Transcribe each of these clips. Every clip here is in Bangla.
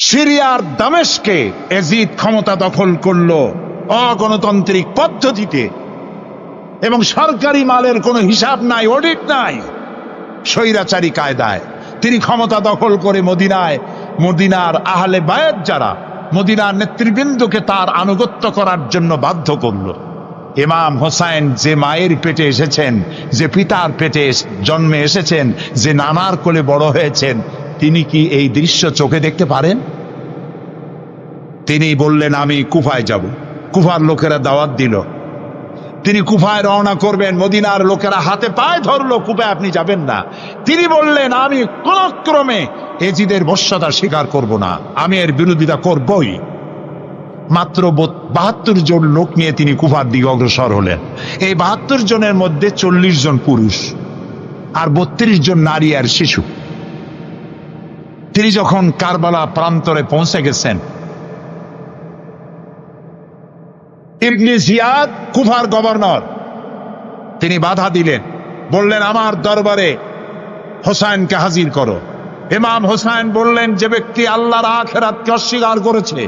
সিরিয়ার দামেস্কে এজিদ ক্ষমতা দখল করলো অগণতান্ত্রিক পদ্ধতিতে, এবং সরকারি মালের কোনো হিসাব নাই, অডিট নাই, স্বৈরাচারী কায়দায় তিনি ক্ষমতা দখল করে মদিনার আহলে বায়াত যারা মদিনার নেতৃবৃন্দকে তার আনুগত্য করার জন্য বাধ্য করল। ইমাম হোসাইন যে মায়ের পেটে এসেছেন, যে পিতার পেটে জন্মে এসেছেন, যে নানার কোলে বড় হয়েছেন, তিনি কি এই দৃশ্য চোখে দেখতে পারেন? তিনি বললেন আমি কুফায় যাব। কুফার লোকেরা দাওয়াত দিল, তিনি কুফায় রওনা করবেন। মদিনার লোকেরা হাতে পায়ে ধরলো, কুফায় আপনি যাবেন না। তিনি বললেন আমি কোন ক্রমে এজিদের বশ্যতা স্বীকার করব না, আমি এর বিরোধিতা করবই। মাত্র 72 জন লোক নিয়ে তিনি কুফার দিকে অগ্রসর হলেন। এই 72 জনের মধ্যে 40 জন পুরুষ আর 32 জন নারী আর শিশু। তিনি যখন কারবালা প্রান্তরে পৌঁছে গেছেন, ইবনে জিয়াদ কুফার গভর্নর, তিনি বাধা দিলেন, বললেন আমার দরবারে হোসাইনকে হাজির করো। ইমাম হোসাইন বললেন যে ব্যক্তি আল্লাহর আখিরাতকে অস্বীকার করেছে,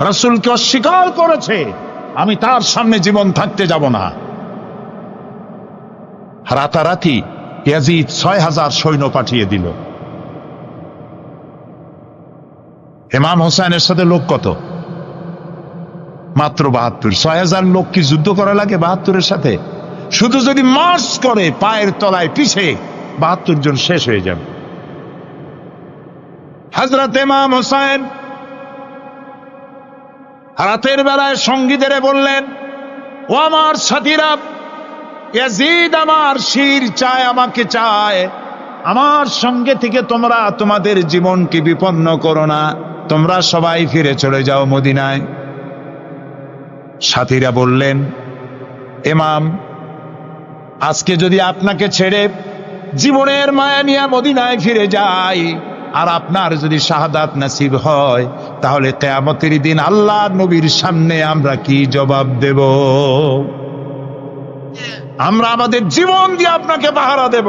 রাসূলকে অস্বীকার করেছে, আমি তার সামনে জীবন থাকতে যাব না। রাতারাতি ইয়াজিদ 6000 সৈন্য পাঠিয়ে দিল। ইমাম হোসাইনের সাথে লোক কত? মাত্র 72। 6000 লোক কি যুদ্ধ করা লাগে 72-এর সাথে? শুধু যদি মার্চ করে পায়ের তলায় পিছে 72 জন শেষ হয়ে যাবে। হযরত ইমাম হোসাইন রাতের বেলায় সঙ্গীদের বললেন, ও আমার সাথীরা, ইয়াজিদ আমার শির চায়, আমাকে চায়, আমার সঙ্গে থেকে তোমরা তোমাদের জীবনকে বিপন্ন করো না, তোমরা সবাই ফিরে চলে যাও মদিনায়। সাথীরা বললেন, ইমাম আজকে যদি আপনাকে ছেড়ে জীবনের মায়া নিয়ে মদিনায় ফিরে যাই, আর আপনার যদি শাহাদাত নসিব হয়, তাহলে কিয়ামতের দিন আল্লাহর নবীর সামনে আমরা কি জবাব দেব? আমরা আমাদের জীবন দিয়ে আপনাকে পাহারা দেব।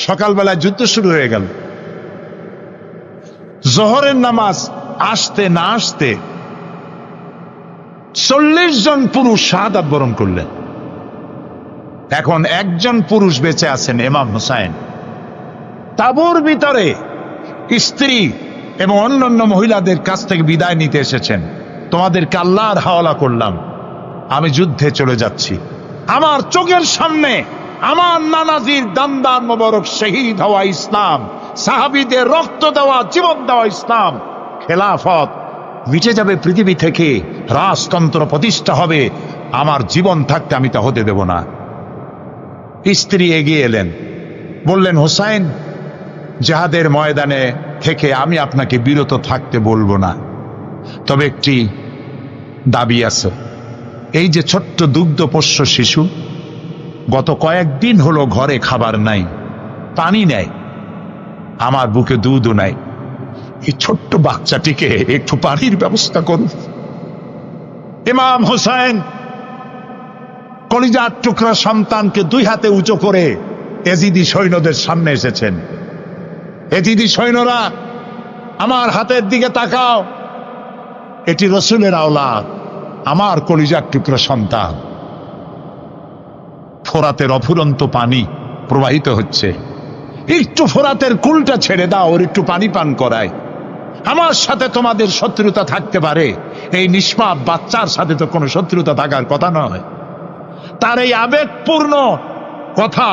সকালবেলায় যুদ্ধ শুরু হয়ে গেল। জোহরের নামাজ আসতে না আসতে 40 জন পুরুষ শাহাদাত বরণ করলেন। এখন একজন পুরুষ বেঁচে আছেন, ইমাম হোসাইন। তাঁবুর ভিতরে স্ত্রী এবং অন্যান্য মহিলাদের কাছ থেকে বিদায় নিতে এসেছেন। তোমাদেরকে আল্লাহর হাওয়ালা করলাম, আমি যুদ্ধে চলে যাচ্ছি। আমার চোখের সামনে আমার নানাজির দান্দার মোবারক শহীদ হওয়া ইসলাম, সাহাবীদের রক্ত দেওয়া, জীবন দেওয়া ইসলাম, খেলাফত মিটে যাবে পৃথিবী থেকে, রাজতন্ত্র প্রতিষ্ঠা হবে, আমার জীবন থাকতে আমি তা হতে দেব না। স্ত্রী এগিয়ে এলেন, বললেন, হোসাইন জিহাদের ময়দানে থেকে আমি আপনাকে বিরত থাকতে বলবো না, তবে একটি দাবি আছে। এই যে ছোট্ট দুগ্ধপোষ্য শিশু, গত কয়েকদিন হলো ঘরে খাবার নাই, পানি নেই, আমার বুকে দুধও নাই, এই ছোট্ট বাচ্চাটিকে একটু পানির ব্যবস্থা করুন। ইমাম হোসাইন কলিজার টুকরা সন্তানকে 2 হাতে উঁচু করে এজিদি সৈন্যদের সামনে এসেছেন। এজিদি সৈন্যরা, আমার হাতের দিকে তাকাও, এটি রসুলের আওলাদ, আমার কলিজার টুকরা সন্তান। ফোরাতের অফুরন্ত পানি প্রবাহিত হচ্ছে, একটু ফোরাতের কুলটা ছেড়ে দাও, ওর একটু পানি পান করায়। আমার সাথে তোমাদের শত্রুতা থাকতে পারে, এই নিষ্পাপ বাচ্চার সাথে তো কোনো শত্রুতা থাকার কথা নয়। তার এই আবেগপূর্ণ কথা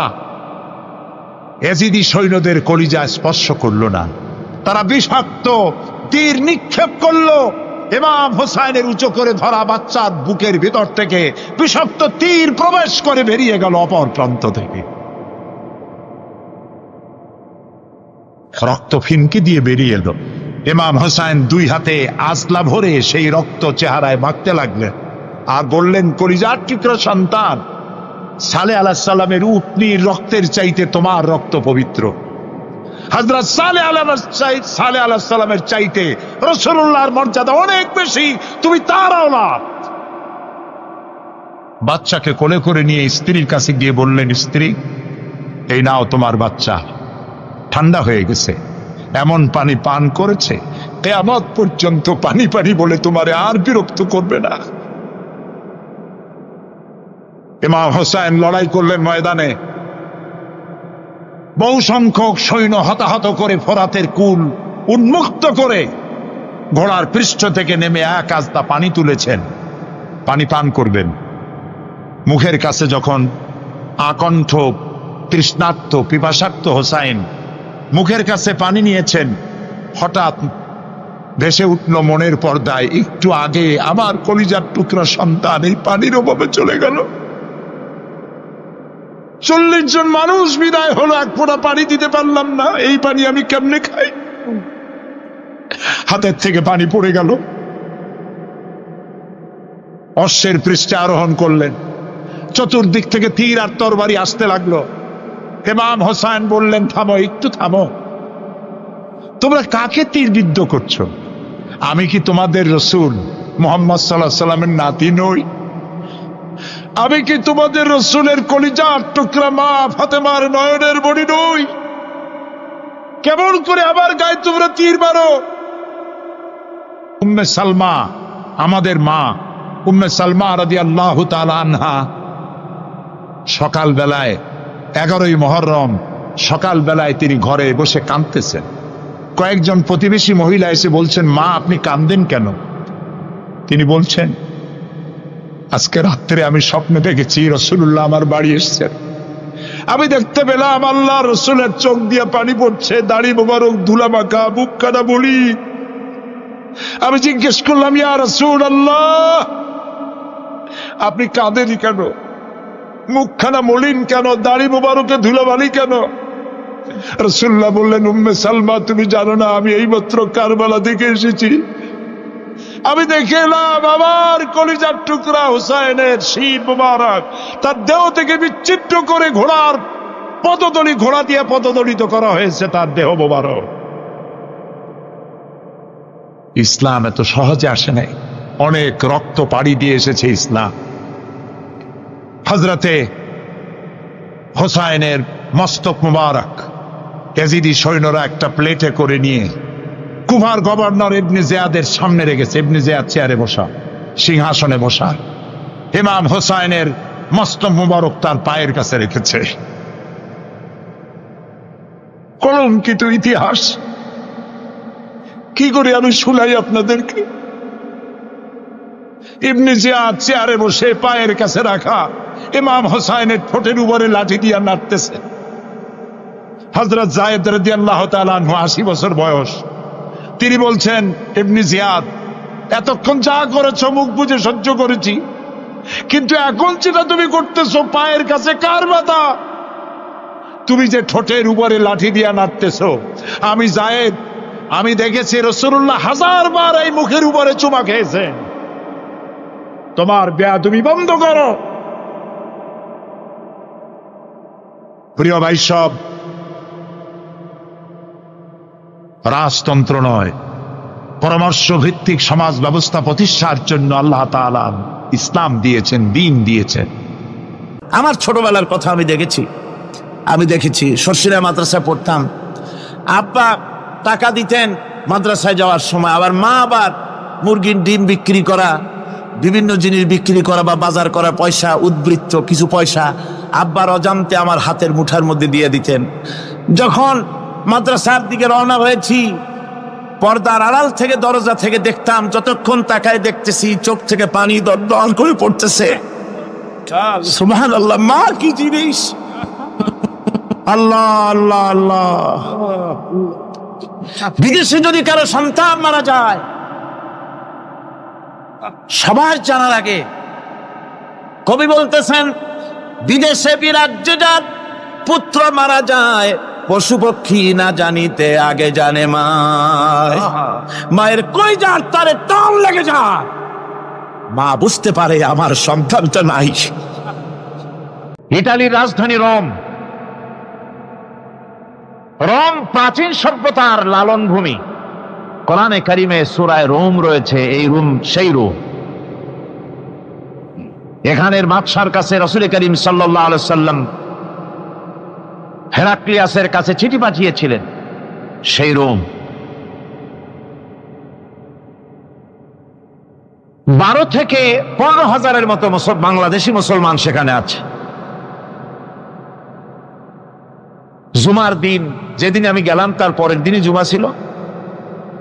এজিদি সৈন্যদের কলিজা স্পর্শ করলো না। তারা বিষাক্ত তীর নিক্ষেপ করলো। ইমাম হোসাইনের উঁচু করে ধরা বাচ্চার বুকের ভিতর থেকে বিষাক্ত তীর প্রবেশ করে বেরিয়ে গেল অপর প্রান্ত থেকে। রক্ত ফিনকি দিয়ে বেরিয়ে এলো। ইমাম হোসাইন 2 হাতে আজলা ভরে সেই রক্ত চেহারায় মাখতে লাগলেন আর বললেন, কলিজার টুকরা সন্তান, সালেহ আলাইহিস সালামের উটনির রক্তের চাইতে তোমার রক্ত পবিত্র। হযরত সালেহ আলাইহিস সালামের চাইতে রাসূলুল্লাহর মর্যাদা অনেক বেশি, তুমি তার আওলাদ। বাচ্চাকে কোলে করে নিয়ে স্ত্রীর কাছে গিয়ে বললেন, স্ত্রী এই নাও তোমার বাচ্চা, ঠান্ডা হয়ে গেছে, এমন পানি পান করেছে কিয়ামত পর্যন্ত পানি পানি বলে তোমারে আর বিরক্ত করবে না। ইমাম হোসেন লড়াই করলেন ময়দানে, বহু সংখ্যক সৈন্য হতাহত করে ফোরাতের কুল উন্মুক্ত করে ঘোড়ার পৃষ্ঠ থেকে নেমে এক আস্তা পানি তুলেছেন, পানি পান করবেন। মুখের কাছে যখন আকণ্ঠ তৃষ্ণার্ত পিপাসার্ত হোসাইন মুখের কাছে পানি নিয়েছেন, হঠাৎ ভেসে উঠল মনের পর্দায়, একটু আগে আমার কলিজার টুকরা সন্তান এই পানির অভাবে চলে গেল। 40 জন মানুষ বিদায় হলো, এক ফোঁটা পানি দিতে পারলাম না, এই পানি আমি কেমনে খাই? হাতের থেকে পানি পড়ে গেল। অশ্বের পৃষ্ঠে আরোহণ করলেন, চতুর্দিক থেকে তীর আর তরবারি আসতে লাগলো। ইমাম হোসেন বললেন, থামো, একটু থামো, তোমরা কাকে তীরবিদ্ধ করছো? আমি কি তোমাদের রসুল মুহাম্মদ সাল্লাল্লাহু আলাইহি সাল্লামের নাতি নই? আমি কি তোমাদের রসুলের কলিজার টুকরা মা ফাতেমার নয়নের মণি নই? কেমন করে আমার গায়ে তোমরা তীর মারো? উম্মে সালমা, আমাদের মা উম্মে সালমা রাদিয়াল্লাহু তাআলা আনহা, সকাল বেলায় 11ই মুহররম সকাল বেলায় তিনি ঘরে বসে কাঁদতেছেন। কয়েকজন প্রতিবেশী মহিলা এসে বলছেন, মা আপনি কাঁদেন কেন? তিনি বলছেন, আজকে রাত্রে আমি স্বপ্নে দেখেছি রাসূলুল্লাহ আমার বাড়ি এসেছেন। আমি দেখতে পেলাম আল্লাহ রসুলের চোখ দিয়ে পানি পড়ছে, দাড়ি মোবারক ধুলা মাখা, বুক কাটা বলি। আমি জিজ্ঞেস করলাম, ইয়া রাসূলুল্লাহ আপনি কাঁদেন কেন? মুখখানা মলিন কেন? দাড়ি মোবারকে ধুলাবালি কেন? রাসূলুল্লাহ বললেন, উম্মে সালমা তুমি জানো না আমি এইমাত্র কারবালা থেকে এসেছি। আমি দেখে এলাম আমার কলিজার টুকরা হুসাইনের শির মোবারক তার দেহ থেকে বিচ্ছিন্ন করে ঘোড়ার পদতলি, ঘোড়া দিয়ে পদদলিত করা হয়েছে তার দেহ মোবারক। ইসলাম এত সহজে আসে নাই, অনেক রক্ত পাড়ি দিয়ে এসেছে ইসলাম। হযরতে হোসাইনের মস্তক মুবারক ইয়াজিদি সৈন্যরা একটা প্লেটে করে নিয়ে কুফার গভর্নর ইবনে জিয়াদের সামনে রেখেছে। ইবনে জিয়াদ চেয়ারে বসা, সিংহাসনে বসা, ইমাম হোসাইনের মস্তক মুবারক তার পায়ের কাছে রেখেছে। কলঙ্কিত ইতিহাস, কি করে আমি শুনাই আপনাদেরকে? ইবনে জিয়াদ চেয়ারে বসে পায়ের কাছে রাখা ইমাম হোসাইনের ঠোঁটের উপরে লাঠি দিয়ে নাড়তেছে। হযরত যায়েদ রাদিয়াল্লাহু তাআলা আনহু 80 বছর বয়স, তিনি বলছেন, ইবনে জিয়াদ এতক্ষণ যা করেছো মুখ বুজে সহ্য করেছি, কিন্তু এখন যেটা তুমি করতেছো পায়ের কাছে কার ব্যথা? তুমি যে ঠোঁটের উপরে লাঠি দিয়া নাড়তেছো, আমি যায়েদ আমি দেখেছি রাসূলুল্লাহ 1000 বার এই মুখের উপরে চুমা খেয়েছেন। তোমার বেয়াদবি বন্ধ করো। প্রিয় ভাই, সব রাজতন্ত্র নয়, পরামর্শ ভিত্তিক সমাজ ব্যবস্থা প্রতিষ্ঠার জন্য আল্লাহ তাআলা ইসলাম দিয়েছেন, দ্বীন দিয়েছেন। আমার ছোটবেলার কথা আমি দেখেছি সরসিরা মাদ্রাসায় পড়তাম। আব্বা টাকা দিতেন মাদ্রাসায় যাওয়ার সময়, আবার মা আবার মুরগির ডিম বিক্রি করা, বিভিন্ন জিনিস বিক্রি করা বা বাজার করা পয়সা, উদ্বৃত্ত কিছু পয়সা আব্বার অজান্তে আমার হাতের মুঠার মধ্যে দিয়ে দিতেন। যখন মাদ্রাসার দিকে রওনা হয়েছি, পর্দার আড়াল থেকে দরজা থেকে দেখতাম, যতক্ষণ তাকায় দেখতেছি চোখ থেকে পানি দরদর করে পড়তেছে। সুবহানাল্লাহ, মা কি জিনিস! আল্লাহ আল্লাহ আল্লাহ। বিদেশে যদি কারো সন্তান মারা যায়, সবার জানার আগে কবি বলতেছেন, বিদেশে বিরাজ্যে যার পুত্র মারা যায়, পশু পক্ষী না জানিতে আগে জানে মায়। মায়ের কলিজার তারে টান লেগে যায়, মা বুঝতে পারে আমার সন্তানটা নাই। ইতালির রাজধানী রোম। রোম প্রাচীন সভ্যতার লালন ভূমি। কোরআনে কারিমে সূরায় রোম রয়েছে। এই রোম সেই রোম। এখানের বাদশার কাছে রাসূল করিম সাল্লাল্লাহু আলাইহি সাল্লাম হেরাক্লিয়াসের কাছে চিঠি পাঠিয়েছিলেন। সেই রোম। 12 থেকে 15,000-এর মতো বাংলাদেশি মুসলমান সেখানে আছে। জুমার দিন, যেদিন আমি গেলাম তার পরের দিনই জুমা ছিল।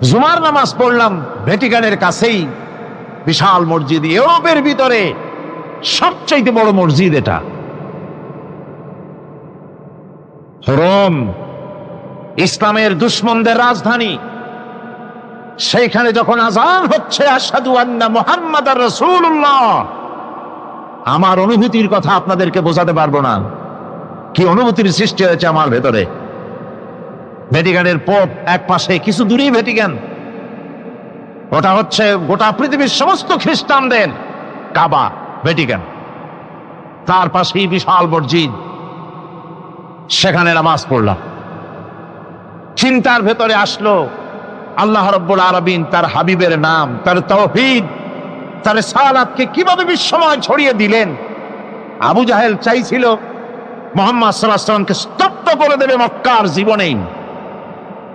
জুমার নামাজ পড়লাম ভ্যাটিকানের কাছেই বিশাল মসজিদ, ইউরোপের ভিতরে সবচাইতে বড় মসজিদ এটা। রোম ইসলামের দুশমনদের রাজধানী। সেইখানে যখন আযান হচ্ছে আশহাদু আন্না মুহাম্মাদার রাসূলুল্লাহ, আমার অনুভূতির কথা আপনাদেরকে বোঝাতে পারবো না, কি অনুভূতির সৃষ্টি হয়েছে আমার ভেতরে। ভ্যাটিকানের পোপ এক পাশে, কিছু দূরেই ভ্যাটিকান, ওটা হচ্ছে গোটা পৃথিবীর সমস্ত খ্রিস্টানদের কাবা, ভ্যাটিকান। তার পাশেই বিশাল মসজিদ, সেখানে নামাজ পড়লাম। চিন্তার ভেতরে আসলো আল্লাহ রাব্বুল আলামিন তার হাবিবের নাম, তার তাওহীদ, তার সালাতকে কিভাবে বিশ্বময় ছড়িয়ে দিলেন। আবু জাহেল চাইছিল মুহাম্মদ সাল্লাল্লাহু আলাইহি ওয়াসাল্লামকে স্তব্ধ করে দেবে মক্কার জীবনেই।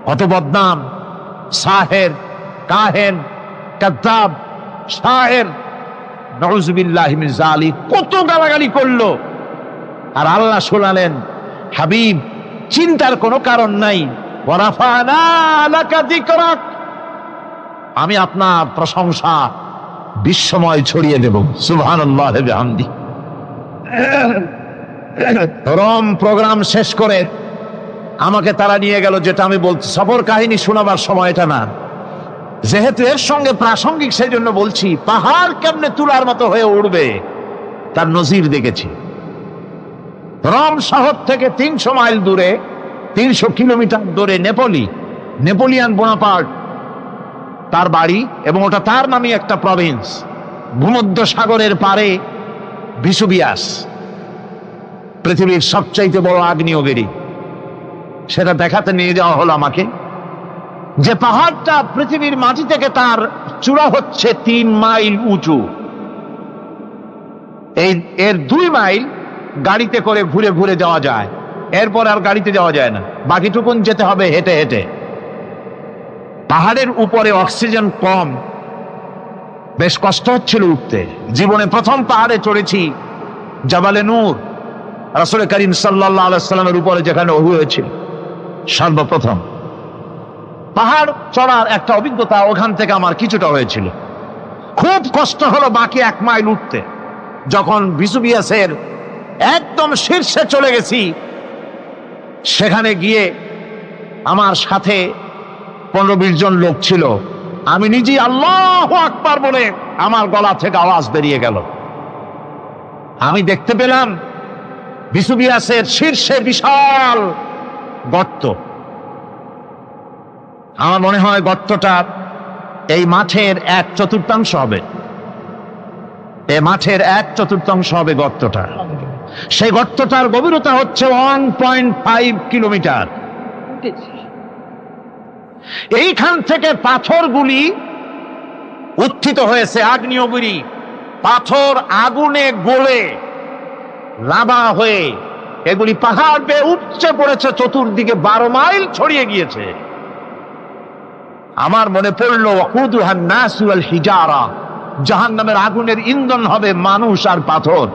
কত বদনাম, সাহের, কাহেন, কাযযাব, শায়ের, নাউযুবিল্লাহি মিন যালিক, কত গালাগালি করলো। আর আল্লাহ শোনালেন, হাবিব চিন্তার কোনো কারণ নাই, ওয়ারাফা'না লাকা যিকরাক, আমি আপনার প্রশংসা বিশ্বময় ছড়িয়ে দেব। সুবহানাল্লাহি ওয়া বিহামদি। রোম প্রোগ্রাম শেষ করে আমাকে তারা নিয়ে গেল, যেটা আমি বলছি সফর কাহিনী শোনাবার সময় এটা না, যেহেতু এর সঙ্গে প্রাসঙ্গিক সেই জন্য বলছি। পাহাড় কেমনে তুলার মতো হয়ে উঠবে তার নজির দেখেছি। রোম শহর থেকে 300 মাইল দূরে, 300 কিলোমিটার দূরে নেপোলিয়ান বোনাপার্ট তার বাড়ি, এবং ওটা তার নামে একটা প্রভিন্স। ভূমধ্য সাগরের পারে ভিসুভিয়াস, পৃথিবীর সবচাইতে বড় আগ্নেয়গিরি, সেটা দেখাতে নিয়ে যাওয়া হলো আমাকে। যে পাহাড়টা পৃথিবীর মাটি থেকে তার চূড়া হচ্ছে 3 মাইল উঁচু, এর 2 মাইল গাড়িতে করে ঘুরে ঘুরে যাওয়া যায়, এরপর আর গাড়িতে যাওয়া যায় না, বাকিটুকুন যেতে হবে হেঁটে হেঁটে। পাহাড়ের উপরে অক্সিজেন কম, বেশ কষ্ট হচ্ছিল উঠতে। জীবনে প্রথম পাহাড়ে চড়েছি জাবালে নূর, রাসূল করিম সাল্লাল্লাহু আলাইহি ওয়াসাল্লামের উপরে যেখানে ওহী হয়েছিল সর্বপ্রথম। পাহাড় চড়ার একটা অভিজ্ঞতা ওখান থেকে আমার কিছুটা হয়েছিল। খুব কষ্ট হলো বাকি 1 মাইল উঠতে। যখন ভিসুভিয়াসের একদম শীর্ষে চলে গেছি, সেখানে গিয়ে আমার সাথে 15-20 জন লোক ছিল। আমি নিজেই আল্লাহু আকবার বলে আমার গলা থেকে আওয়াজ বেরিয়ে গেল। আমি দেখতে পেলাম ভিসুভিয়াসের শীর্ষে বিশাল গর্ত। আমার মনে হয় গর্তটা এই মাঠের 1/4 হবে, এই মাঠের 1/4 হবে গর্তটা। সেই গর্তটার গভীরতা হচ্ছে 1.5 কিলোমিটার। এইখান থেকে পাথরগুলি উত্থিত হয়েছে, আগ্নেয়গিরি পাথর আগুনে গলে লাভা হয়ে এগুলি পাহাড় বেয়ে উপচে পড়েছে, চতুর্দিকে 12 মাইল ছড়িয়ে গিয়েছে। আমার মনে পড়ল ওয়াকুদুহান নাস ওয়াল হিজারা, জাহান্নামের আগুনের ইন্ধন হবে মানুষ আর পাথর।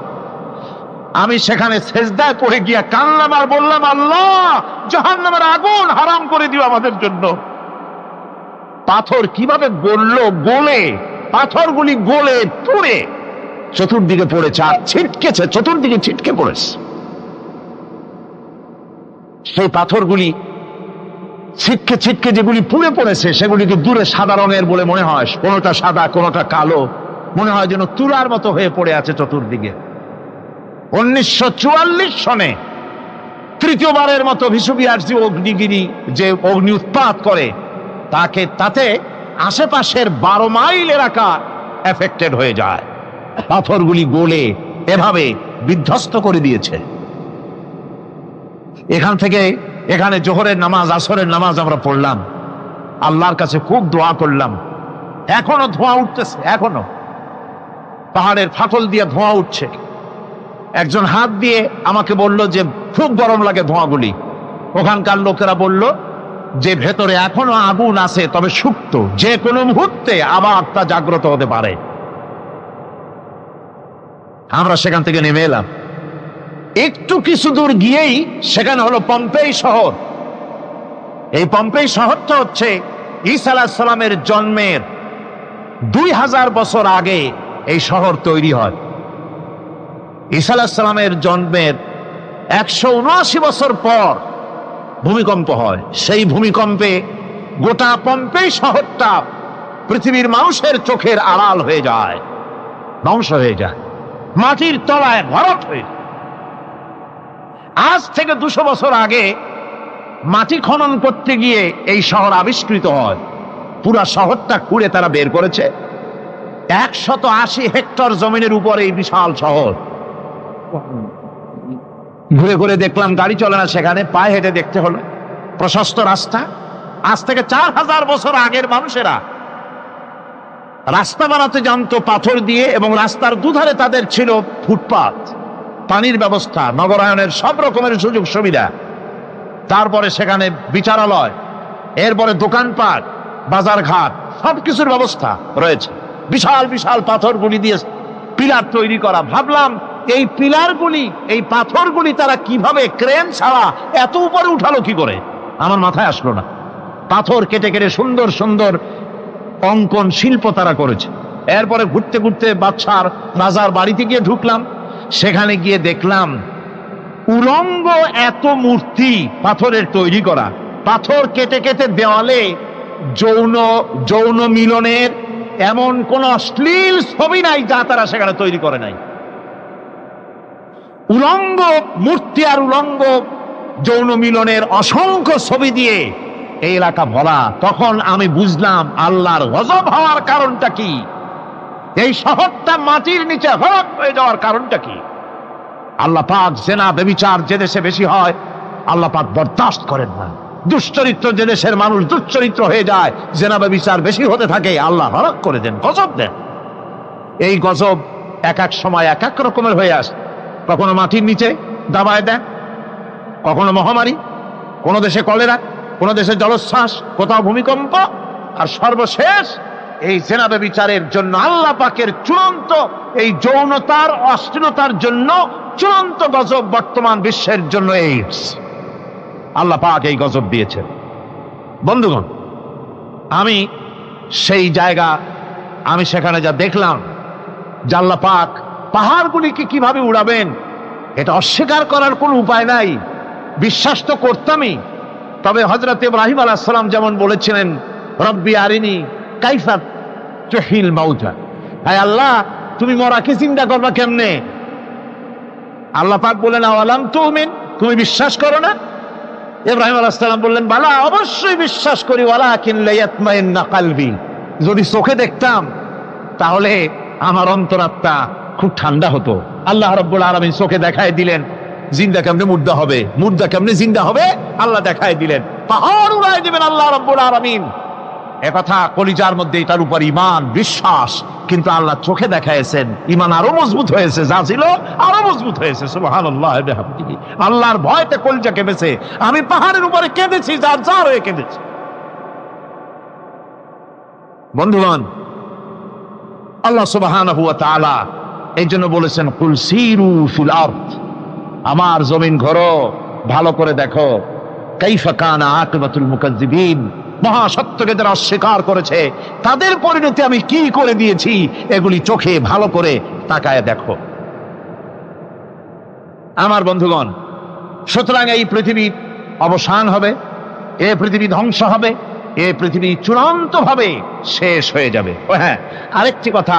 আমি সেখানে সেজদায় পড়ে গিয়া কান্নাম আর বললাম, আল্লাহ জাহান্নামের আগুন হারাম করে দিও আমাদের জন্য। পাথর কিভাবে গলল, গলে পাথরগুলি গলে পুড়ে চতুর্দিকে পড়েছে আর ছিটকেছে, চতুর্দিকে ছিটকে পড়েছে। সেই পাথরগুলি ছিটকে ছিটকে যেগুলি পুড়ে পড়েছে সেগুলিকে দূরে সাদা রঙের বলে মনে হয়, কোনোটা সাদা কোনোটা কালো, মনে হয় যেন তুলার মতো হয়ে পড়ে আছে চতুর্দিকে। 1944 সনে তৃতীয়বারের মতো ভিসুভিয়াস যে অগ্নিগিরি, যে অগ্নি উৎপাত করে, তাতে আশেপাশের 12 মাইল এলাকা এফেক্টেড হয়ে যায়। পাথরগুলি গলে এভাবে বিধ্বস্ত করে দিয়েছে। এখান থেকে এখানে জোহরের নামাজ, আসরের নামাজ আমরা পড়লাম, আল্লাহর কাছে খুব দোয়া করলাম। এখনো ধোঁয়া উঠতেছে, এখনো পাহাড়ের ফাটল দিয়ে ধোঁয়া উঠছে। একজন হাত দিয়ে আমাকে বলল যে খুব গরম লাগে ধোঁয়াগুলি। ওখানকার লোকেরা বলল যে ভেতরে এখনো আগুন আছে, তবে সুপ্ত, যে কোনো মুহূর্তে আবার তা জাগ্রত হতে পারে। আমরা সেখান থেকে নেমে এলাম। একটু কিছু দূর গিয়েই সেখানে হলো পম্পেই শহর। এই পম্পেই শহরটা হচ্ছে ঈসা আলাইহিস সালামের জন্মের 2000 বছর আগে এই শহর তৈরি হয়। ঈসা আলাইহিস সালামের জন্মের 179 বছর পর ভূমিকম্প হয়। সেই ভূমিকম্পে গোটা পম্পেই শহরটা পৃথিবীর মানুষের চোখের আড়াল হয়ে যায়, ধ্বংস হয়ে যায়, মাটির তলায় ভরাট হয়ে যায়। আজ থেকে 200 বছর আগে মাটি খনন করতে গিয়ে এই শহর আবিষ্কৃত হয়। পুরা শহরটা খুঁড়ে তারা বের করেছে। 180 হেক্টর জমিনের উপর এই বিশাল শহর। ঘুরে ঘুরে দেখলাম, গাড়ি চলে না সেখানে, পায়ে হেঁটে দেখতে হলো। প্রশস্ত রাস্তা। আজ থেকে 4000 বছর আগের মানুষেরা রাস্তা বানাতে জানতো পাথর দিয়ে, এবং রাস্তার দুধারে তাদের ছিল ফুটপাত, পানির ব্যবস্থা, নগরায়নের সব রকমের সুযোগ সুবিধা। তারপরে সেখানে বিচারালয়, এরপরে দোকানপাট, বাজারঘাট, সবকিছুর ব্যবস্থা রয়েছে। বিশাল বিশাল পাথরগুলি দিয়ে পিলার তৈরি করা। ভাবলাম এই পিলারগুলি, এই পাথরগুলি তারা কিভাবে ক্রেন ছাড়া এত উপরে উঠালো কি করে, আমার মাথায় আসলো না। পাথর কেটে কেটে সুন্দর সুন্দর অঙ্কন শিল্প তারা করেছে। এরপরে ঘুরতে ঘুরতে বাদশার রাজার বাড়িতে গিয়ে ঢুকলাম। সেখানে গিয়ে দেখলাম উলঙ্গ এত মূর্তি পাথরের তৈরি করা। পাথর কেটে কেটে দেওয়ালে যৌন মিলনের এমন কোন অশ্লীল ছবি নাই যা তারা সেখানে তৈরি করে নাই। উলঙ্গ মূর্তি আর উলঙ্গ যৌন মিলনের অসংখ্য ছবি দিয়ে এই এলাকা ভরা। তখন আমি বুঝলাম আল্লাহর গজব হওয়ার কারণটা কি, এই শহরটা মাটির নিচে হরক হয়ে যাওয়ার কারণটা কি। আল্লাহ পাক জেনা ব্যভিচার যে দেশে বেশি হয় আল্লাহ পাক বরদাস্ত করেন না। দুশ্চরিত্র যে দেশের মানুষ দুশ্চরিত্র হয়ে যায়, জেনা ব্যভিচার বেশি হতে থাকে, আল্লাহ হরক করে দেন, গজব দেন। এই গজব এক এক সময় এক এক রকমের হয়ে আসে। কখনো মাটির নিচে দাবায় দেন, কখনো মহামারী, কোনো দেশে কলেরা, কোনো দেশে জলোচ্ছ্বাস, কোথাও ভূমিকম্প, আর সর্বশেষ এই জেনা ব্যভিচারের জন্য আল্লাহ পাকের চূড়ান্ত, এই যৌনতার অশ্লীলতার জন্য চূড়ান্ত গজব বর্তমান বিশ্বের জন্য এইডস। আল্লাহ পাক এই গজব দিয়েছেন। বন্ধুগণ, আমি সেই জায়গা, আমি সেখানে যা দেখলাম যে আল্লাহ পাক পাহাড়গুলিকে কিভাবে উড়াবেন, এটা অস্বীকার করার কোনো উপায় নাই। বিশ্বাস তো করতামই। তবে হযরত ইব্রাহিম আলাইহিস সালাম যেমন বলেছিলেন, রব্বি আরিনি কাইফা তুহিল মাউতা, হায় আল্লাহ তুমি মরাকে জিন্দা করবা কেমনে? আল্লাহ পাক বলেন, আওয়ালাম তুমিন, তুমি বিশ্বাস করো না? ইব্রাহিম আলাইহিস সালাম বললেন, বালা, অবশ্যই বিশ্বাস করি, ওয়ালাকিন লিয়াতমাইন্না কলবি, যদি চোখে দেখতাম তাহলে আমার অন্তরাত্মা খুব ঠান্ডা হতো। আল্লাহ রাব্বুল আলামিন চোখে দেখায় দিলেন জিন্দা কেমনে মুর্দা হবে, মুর্দা কেমনে জিন্দা হবে, আল্লাহ দেখায় দিলেন। পাহাড় উড়াই দিবেন আল্লাহ রাব্বুল আলামিন। একথা কলিজার মধ্যে, এটার উপর ঈমান বিশ্বাস, কিন্তু আল্লাহ চোখে দেখাইছেন, ঈমান আরো মজবুত হয়েছে, যা ছিল আরো মজবুত হয়েছে। সুবহানাল্লাহ ওয়া বিহামদিহি। আল্লাহর ভয়তে কলিজা কেঁদেছে। আমি পাহাড়ের উপরে কেঁদেছি, যার যার হয়ে কেঁদেছি। বন্ধুগণ, আল্লাহ সুবহানাহু ওয়া তাআলা এই জন্য বলেছেন, কুল সিরু ফিল আরদ, আমার জমিন ঘোরো, ভালো করে দেখো, কাইফা কানা আকিবাতুল মুকাজ্জিবিন, মহাসত্যকে যারা অস্বীকার করেছে তাদের পরিণতি আমি কি করে দিয়েছি, এগুলি চোখে ভালো করে তাকায় দেখো। আমার বন্ধুগণ, সুতরাং এই পৃথিবীর অবসান হবে, এই পৃথিবী ধ্বংস হবে, এই পৃথিবী চূড়ান্ত ভাবে শেষ হয়ে যাবে। ও হ্যাঁ, আরেকটি কথা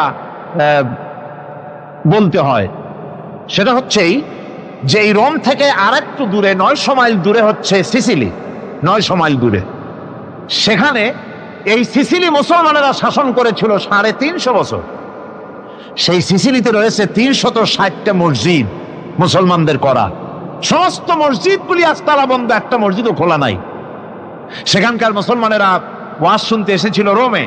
বলতে হয়, সেটা হচ্ছেই যে এই রোম থেকে আরেকটু দূরে 900 মাইল দূরে হচ্ছে সিসিলি। 900 মাইল দূরে, সেখানে এই সিসিলি মুসলমানেরা শাসন করেছিল 350 বছর। সেই সিসিলিতে রয়েছে 360টা মসজিদ মুসলমানদের করা। সমস্ত মসজিদগুলি আজ তালা বন্ধ, একটা মসজিদও খোলা নাই। সেখানকার মুসলমানেরা ওয়াজ শুনতে এসেছিল রোমে।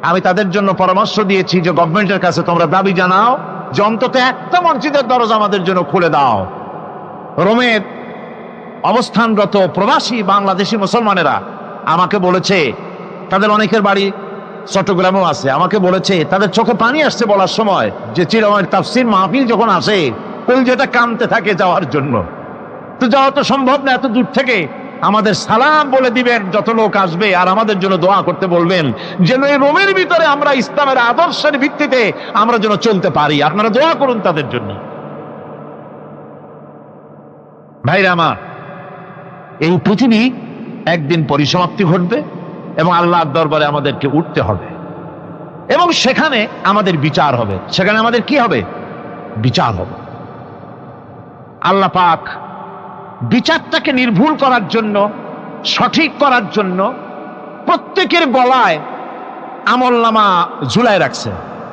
আমি তাদের জন্য পরামর্শ দিয়েছি যে গভর্নমেন্টের কাছে তোমরা দাবি জানাও যে অন্তত একটা মসজিদের দরজা আমাদের জন্য খুলে দাও। রোমের অবস্থানরত প্রবাসী বাংলাদেশি মুসলমানেরা আমাকে বলেছে, তাদের অনেকের বাড়ি চট্টগ্রামেও আছে, আমাকে বলেছে তাদের চোখে পানি আসছে বলার সময় যে চিরময় তাফসীর মাহফিল যখন আসে কলিজাটা কাঁদতে থাকে যাওয়ার জন্য। তো যাওয়া তো সম্ভব না এত দূর থেকে, আমাদের সালাম বলে দিবেন যত লোক আসবে, আর আমাদের জন্য দোয়া করতে বলবেন যেন এই রোমের ভিতরে আমরা ইসলামের আদর্শের ভিত্তিতে আমরা যেন চলতে পারি। আপনারা দোয়া করুন তাদের জন্য। ভাইরা আমার, এই পৃথিবী একদিন পরিসমাপ্তি ঘটবে এবং আল্লাহর দরবারে আমাদেরকে উঠতে হবে এবং সেখানে আমাদের বিচার হবে। সেখানে আমাদের কি হবে? বিচার হবে। আল্লাহ পাক বিচারটাকে নির্ভুল করার জন্য, সঠিক করার জন্য প্রত্যেকের গলায় আমলনামা ঝুলায় রাখছে,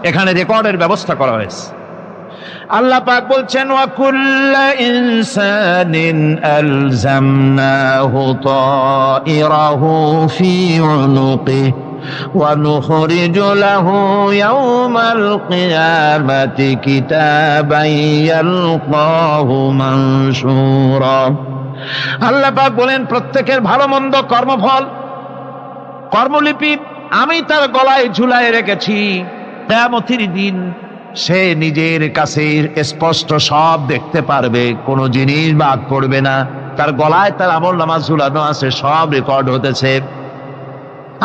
এখানে রেকর্ডের ব্যবস্থা করা হয়েছে। আল্লাহ পাক বলছেন, ওয়া কুল্লা ইনসানিন আলজামনাহু তাইরাহু ফি উনুকিহি ওয়া নুখরিজু লাহু ইয়াওমাল কিয়ামাতি কিতাবান ইয়ালকাহু মানশুরা। আল্লাহ পাক বলেন, প্রত্যেকের ভালো মন্দ কর্মফল, কর্মলিপি আমি তার গলায় ঝুলায় রেখেছি। কিয়ামতের দিন সে নিজের কাছে স্পষ্ট সব দেখতে পারবে, কোনো জিনিস বাদ পড়বে না। তার গলায় তার আমলনামা ঝুলানো আছে, সব রেকর্ড হতেছে।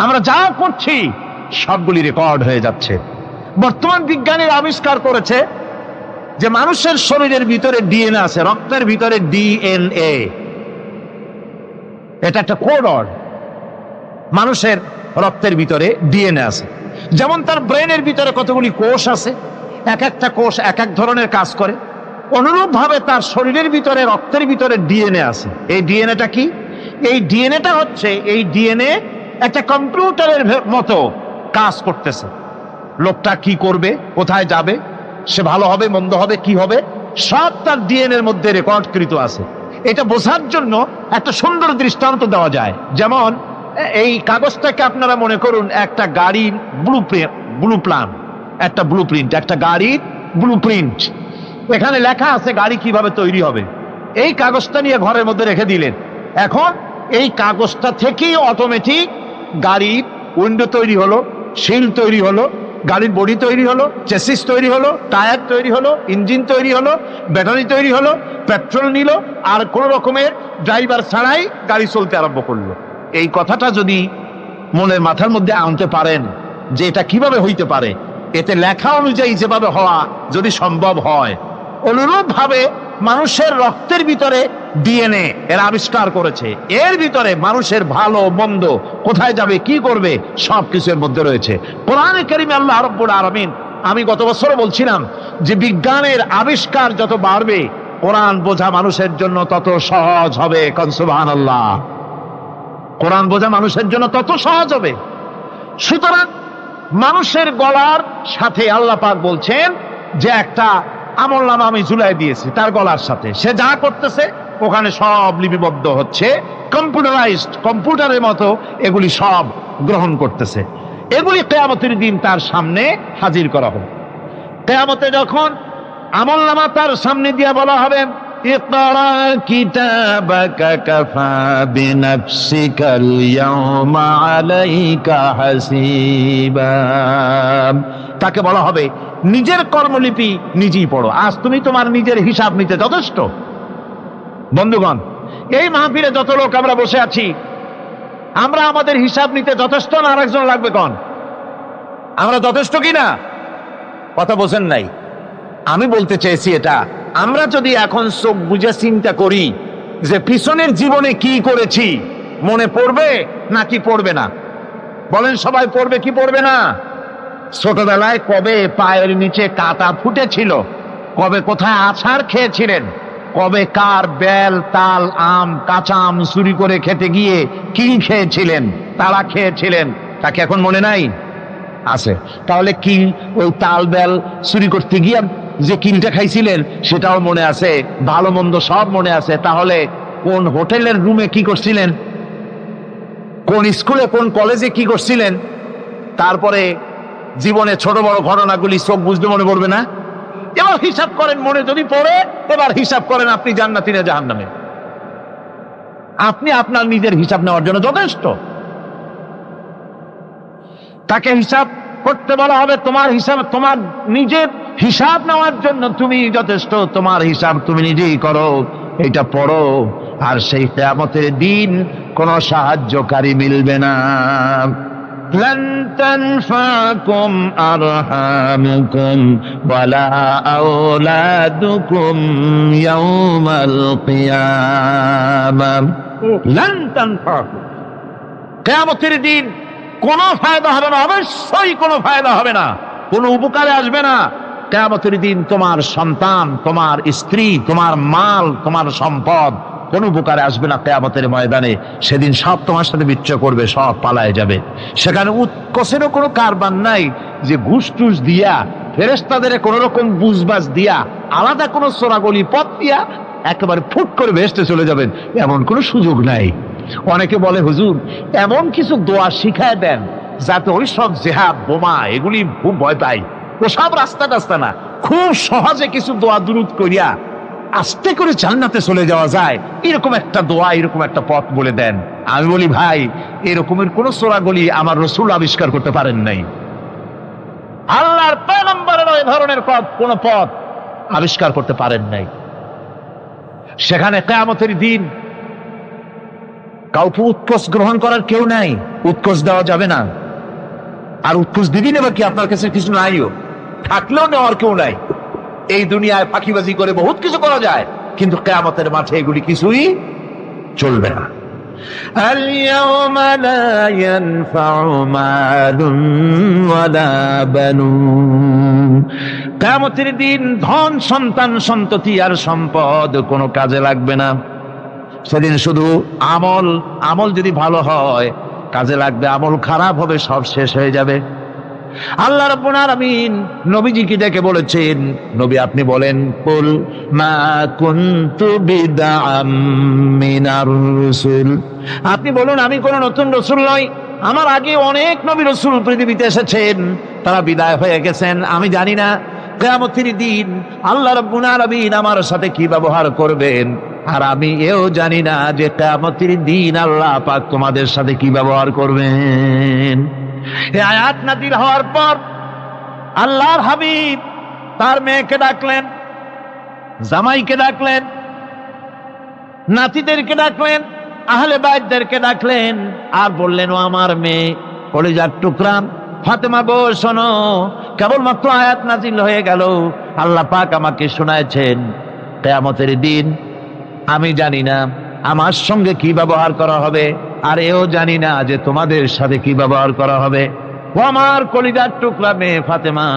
আমরা যা করছি সবগুলি রেকর্ড হয়ে যাচ্ছে। বর্তমান বিজ্ঞানীরা আবিষ্কার করেছে যে মানুষের শরীরের ভিতরে ডিএনএ আছে, রক্তের ভিতরে ডিএনএ, এটা একটা কোড। মানুষের রক্তের ভিতরে ডিএনএ আছে। যেমন তার ব্রেনের ভিতরে কতগুলি কোষ আছে, এক একটা কোষ এক এক ধরনের কাজ করে, অনুরূপ ভাবে তার শরীরের ভিতরে রক্তের ভিতরে ডিএনএ আছে। এই ডিএনএটা কি? এই ডিএনএটা হচ্ছে, এই ডিএনএ একটা কম্পিউটারের মতো কাজ করতেছে। লোকটা কি করবে, কোথায় যাবে, সে ভালো হবে মন্দ হবে কি হবে, সব তার ডিএনএর মধ্যে রেকর্ডকৃত আছে। এটা বোঝার জন্য একটা সুন্দর দৃষ্টান্ত দেওয়া যায়। যেমন এই কাগজটাকে আপনারা মনে করুন একটা গাড়ির একটা ব্লুপ্রিন্ট, একটা গাড়ির ব্লুপ্রিন্ট। এখানে লেখা আছে গাড়ি কিভাবে তৈরি হবে। এই কাগজটা নিয়ে ঘরের মধ্যে রেখে দিলেন। এখন এই কাগজটা থেকেই অটোমেটিক গাড়ির উইন্ডো তৈরি হলো, শিল তৈরি হলো, গাড়ির বডি তৈরি হলো, চেসিস তৈরি হলো, টায়ার তৈরি হলো, ইঞ্জিন তৈরি হলো, ব্যাটারি তৈরি হলো, পেট্রোল নিল, আর কোন রকমের ড্রাইভার ছাড়াই গাড়ি চলতে আরম্ভ করলো। এই কথাটা যদি মনের মাথার মধ্যে আনতে পারেন যে এটা কিভাবে হইতে পারে, এতে লেখা অনুযায়ী যেভাবে হওয়া যদি সম্ভব হয়, অনুরূপ ভাবে মানুষের রক্তের ভিতরে ডিএনএ এর আবিষ্কার করেছে। এর ভিতরে মানুষের ভালো মন্দ, কোথায় যাবে কি করবে, সবকিছু এর মধ্যে রয়েছে। কোরআনে কারীমে আল্লাহ রাব্বুল আলামিন, আমি গত বছরও বলছিলাম যে বিজ্ঞানের আবিষ্কার যত বাড়বে কোরআন বোঝা মানুষের জন্য তত সহজ হবে। কোন সুবহানাল্লাহ। কোরআন বোঝা মানুষের জন্য তত সহজ হবে। সুতরাং মানুষের গলার সাথে আল্লাহ পাক বলছেন যে একটা আমলনামা আমি ঝুলাই দিয়েছি তার গলার সাথে, সে যা করতেছে ওখানে সব লিপিবদ্ধ হচ্ছে, কম্পিউটারাইজড, কম্পিউটারের মতো এগুলি সব গ্রহণ করতেছে। এগুলি কিয়ামতের দিন তার সামনে হাজির করা হবে। কিয়ামতে যখন আমলনামা তার সামনে দিয়ে বলা হবে, ইকরা কিতাবাকা কাফা বিনাফসিকাল ইয়াওমা আলাইকা হাসিবা, তাকে বলা হবে নিজের কর্মলিপি নিজেই পড়ো, আজ তুমি তোমার নিজের হিসাব নিতে যথেষ্ট। বন্ধুগণ, এই মাহফিলে যত লোক আমরা বসে আছি, আমরা আমাদের হিসাব নিতে যথেষ্ট না আরেকজন লাগবে? কোন আমরা যথেষ্ট কিনা? কথা বোঝেন নাই। আমি বলতে চেয়েছি এটা, আমরা যদি এখন চোখ বুঝে চিন্তা করি যে পিছনের জীবনে কি করেছি, মনে পড়বে নাকি পড়বে না? বলেন সবাই, পড়বে কি পড়বে না? ছোটবেলায় কবে পায়ের নিচে কাঁটা ফুটেছিল, কবে কোথায় আছাড় খেয়েছিলেন, কবে কার বেল, তাল, আম, কাঁচা আম চুরি করে খেতে গিয়ে কি খেয়েছিলেন, তারা খেয়েছিলেন, তাকে এখন মনে নাই? আছে। তাহলে কি ওই তাল বেল চুরি করতে গিয়ে যে কিলটা খাইছিলেন সেটাও মনে আছে, ভালো মন্দ সব মনে আছে। তাহলে কোন হোটেলের রুমে কি করছিলেন, কোন স্কুলে কোন কলেজে কি করছিলেন, তারপরে জীবনে ছোট বড় ঘটনাগুলি চোখ বুঝতে মনে পড়বে না? এবার হিসাব করেন, মনে যদি পড়ে এবার হিসাব করেন আপনি জান্নাতি না জাহান্নামে। আপনি আপনার নিজের হিসাব নেওয়ার জন্য যথেষ্ট। তাকে হিসাব করতে বলা হবে, তোমার হিসাব, তোমার নিজের হিসাব নেওয়ার জন্য তুমি যথেষ্ট, তোমার হিসাব তুমি নিজেই করো, এটা পড়ো। আর সেই কিয়ামতের দিন কোন সাহায্যকারী মিলবে না। لن تنفعكم أرحامكم ولا أولادكم يوم القيامة لن تنفعكم। কিয়ামতের দিন কোনো ফায়দা হবে না, অবশ্যই কোনো ফায়দা হবে না, কোনো উপকারে আসবে না। কিয়ামতের দিন তোমার সন্তান, তোমার স্ত্রী, তোমার মাল, তোমার সম্পদ কোনো উপকারে আসবে না। কিয়ামতের ময়দানে সেদিন সব তোমার সাথে বিচ্ছয় করবে, সব পালায় যাবে। সেখানে উৎকোষেরও কোনো কারবার নাই যে ঘুষ টুস দিয়া, ফেরেশতাদের কোনো রকম বুঝবাজ দিয়া, আলাদা কোনো চোরাগলি পথ দিয়া একেবারে ফুট করে ভেস্টে চলে যাবেন, এমন কোনো সুযোগ নাই। অনেকে বলে হুজুর এমন কিছু দোয়া শিখায় দেন যাতে ওই সব জেহাদ বোমা এগুলি খুব ভয় পাই, ওসব রাস্তা টাস্তা না, খুব সহজে কিছু দোয়া দুরূদ করিয়া আস্তে করে জান্নাতে চলে যাওয়া যায়, এরকম একটা দোয়া, এরকম একটা পথ বলে দেন। আমি বলি ভাই, এরকমের কোন চোরাগলি আমার রাসূল আবিষ্কার করতে পারেন নাই। আল্লাহর পয়গম্বরের ওই ধরনের কোন পথ আবিষ্কার করতে পারেন নাই। সেখানে কিয়ামতের দিন কাউকে উৎকোষ গ্রহণ করার কেউ নাই, উৎকোষ দেওয়া যাবে না। আর উৎকোষ দিবি নেবা কি, আপনার কাছে কিছু নাইও, থাকলেও নেওয়ার কেউ নাই। এই দুনিয়ায় ফাঁকিবাজি করে বহুত কিছু করা যায়, কিন্তু কিয়ামতের মাঠে এগুলি কিছুই চলবে না। اليوم لا ينفع مال ولا بنون। কিয়ামতের দিন ধন, সন্তান, সন্ততি আর সম্পদ কোনো কাজে লাগবে না। সেদিন শুধু আমল, আমল যদি ভালো হয় কাজে লাগবে, আমল খারাপ হবে সব শেষ হয়ে যাবে। আল্লাহ রাব্বুল আলামিন নবীজিকে ডেকে বলেছেন, নবী আপনি বলেন, কুল মা কুনতু বিদআম মিনার রাসূল, আপনি বলুন আমি কোন নতুন রাসূল নই, আমার আগে অনেক নবী রাসূল পৃথিবীতে এসেছেন, তারা বিদায় হয়ে গেছেন। আমি জানি না কিয়ামতের দিন আল্লাহ রাব্বুল আলামিন আমার সাথে কি ব্যবহার করবেন, আর আমি এও জানি না যে কিয়ামতের দিন আল্লাহ পাক তোমাদের সাথে কি ব্যবহার করবেন। এই আয়াত নাযিল হওয়ার পর আল্লাহর হাবিব তার মেয়েকে ডাকলেন, জামাইকে ডাকলেন, নাতিদেরকে ডাকলেন, আহলে বাইতদেরকে ডাকলেন, আর বললেন, ও আমার মেয়ে, কলিজার টুকরা ফাতেমা গো শোনো, কেবলমাত্র আয়াত নাযিল হয়ে গেল, আল্লাহ পাক আমাকে শোনাচ্ছেন কিয়ামতের দিন আমি জানি না আমার সঙ্গে কি ব্যবহার করা হবে, আর এও জানি না যে তোমাদের সাথে কি ব্যবহার করা হবে। ও আমার কলিজার টুকরা মেয়ে ফাতেমা,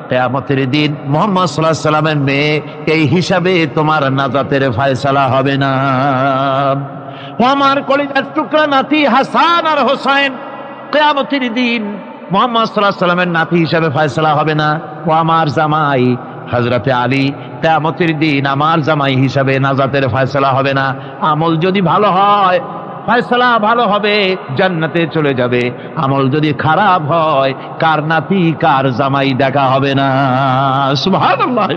কিয়ামতের দিন মুহাম্মদ সাল্লাল্লাহু আলাইহি সাল্লামের মেয়ে, এই হিসাবে তোমার নাজাতের ফয়সালা হবে না। ও আমার কলিজার টুকরা নাতি হাসান আর হোসেন, কিয়ামতের দিন মুহাম্মদ সাল্লাল্লাহু আলাইহি সাল্লামের নাতি হিসাবে ফয়সালা হবে না। ও আমার জামাই হযরতে আলী, কিয়ামতের দিন আমার জামাই হিসাবে নাজাতের ফয়সালা হবে না। আমল যদি ভালো হয় ফয়সালা ভালো হবে, জান্নাতে চলে যাবে। আমল যদি খারাপ হয় কার নাতি কার জামাই দেখা হবে না। সুবহানাল্লাহ।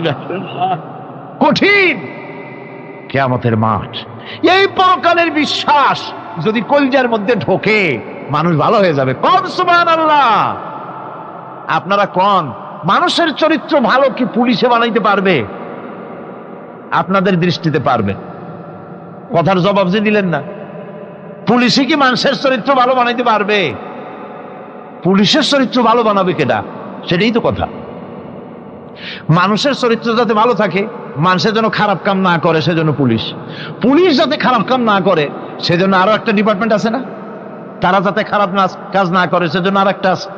কঠিন কিয়ামতের মাঠ। এই পরকালের বিশ্বাস যদি কলিজার মধ্যে ঢোকে মানুষ ভালো হয়ে যাবে। কোন সুবহানাল্লাহ। আপনারা কোন মানুষের চরিত্র ভালো কি পুলিশে বানাইতে পারবে? আপনাদের দৃষ্টিতে পারবে? কথার জবাব যে দিলেন না। পুলিশে কি মানুষের চরিত্র ভালো বানাইতে পারবে? পুলিশের চরিত্র ভালো বানাবে কেডা? সেটাই তো কথা। মানুষের চরিত্র যাতে ভালো থাকে, মানুষের জন্য খারাপ কাম না করে, সেজন্য পুলিশ। পুলিশ যাতে খারাপ কাম না করে সেজন্য আরো একটা ডিপার্টমেন্ট আছে না? তারা যাতে খারাপ কাজ না করে সেজন্য আর একটা আছে।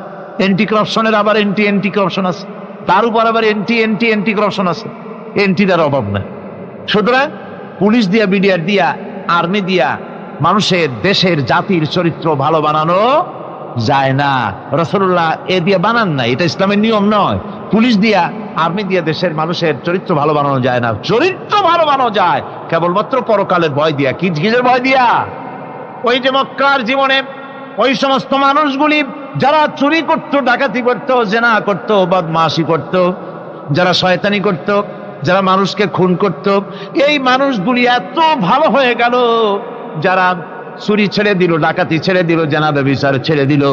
এন্টি করাপশনের আবার এন্টি করাপশন আছে, তার উপর আবার এন্টি করাপশন আছে। এন্টিটার অভাব না। সুতরাং পুলিশ দিয়া, বিডিআর দিয়া, আর্মি দিয়া মানুষের, দেশের, জাতির চরিত্র ভালো বানানো যায় না। রাসূলুল্লাহ এ দিয়ে বানান না, এটা ইসলামের নিয়ম নয়। পুলিশ দিয়া, আর্মি দিয়া দেশের মানুষের চরিত্র ভালো বানানো যায় না। চরিত্র ভালো বানানো যায় কেবলমাত্র পরকালের ভয় দিয়া। কিসের ভয় দিয়া? ওই যে মক্কার জীবনে ওই সমস্ত মানুষগুলি যারা চুরি করত, ডাকাতি করত, জেনা করত, বদমাশি করত, যারা শয়তানি করত, যারা মানুষকে খুন করত, এই মানুষগুলি এত ভালো হয়ে গেল যারা চুরি ছেড়ে দিল, ডাকাতি ছেড়ে দিল, জানাবে বিচার ছেড়ে দিল,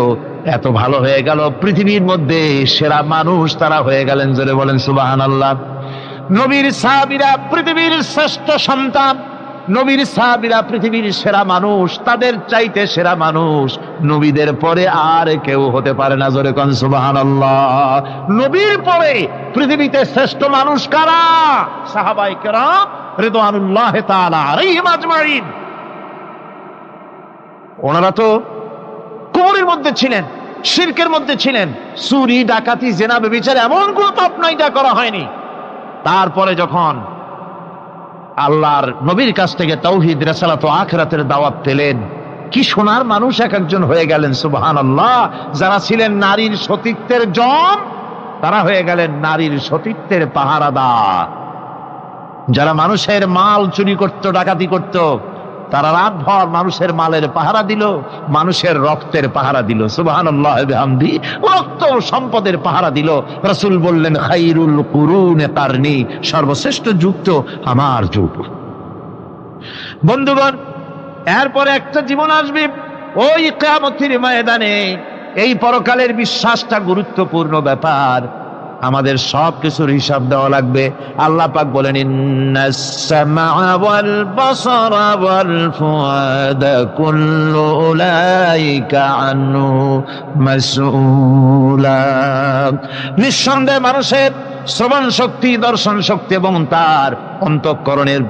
এত ভালো হয়ে গেল, পৃথিবীর মধ্যে সেরা মানুষ তারা হয়ে গেলেন। জোরে বলেন সুবহানাল্লাহ। নবীর সাহাবীরা পৃথিবীর শ্রেষ্ঠ সন্তান, নবীর সাহাবীরা পৃথিবীর সেরা মানুষ, তাদের চাইতে সেরা মানুষ নবীদের পরে আর কেউ হতে পারে না। জোরে কোন সুবহানাল্লাহ। নবীর পরে পৃথিবীতে শ্রেষ্ঠ মানুষ কারা? সাহাবায়ে কেরাম রিদওয়ানুল্লাহ তাআলা আলাইহিম আজমাইন। ওনারা তো কুফরের মধ্যে ছিলেন, শিরকের মধ্যে ছিলেন, চুরি ডাকাতি জেনা ব্যভিচার এমন কোন পাপ নাই যা করা হয়নি। তারপরে যখন আল্লাহর নবীর কাছ থেকে তাওহীদ, রিসালাত ও আখিরাতের দাওয়াত পেলেন, কি সোনার মানুষ এক একজন হয়ে গেলেন। সুবহানাল্লাহ। যারা ছিলেন নারীর সতীত্বের জম, তারা হয়ে গেলেন নারীর সতীত্বের পাহারাদার। যারা মানুষের মাল চুরি করত, ডাকাতি করত, তারা রাতভর মানুষের মালের পাহারা দিল, মানুষের রক্তের পাহারা দিল। সুবহানাল্লাহ বিহামদি। রক্ত সম্পদের পাহারা দিল। রাসূল বললেন, খায়রুল কুরুনে কারনি, সর্বশ্রেষ্ঠ যুগ তো আমার যুগ। বন্ধুগণ, এরপরে একটা জীবন আসবে, ওই কিয়ামতের ময়দানে। এই পরকালের বিশ্বাসটা গুরুত্বপূর্ণ ব্যাপার, আমাদের সব কিছুর হিসাব দেওয়া লাগবে। আল্লাহ পাক বলেন, ইন্নাস সামআ ওয়াল বাসারা ওয়াল ফুআদা কুল্লু উলাইকা আনহু মাসউলা। নিঃসন্দেহে মানুষের শ্রবণ শক্তি, দর্শন শক্তি এবং তার অন্তঃকরণের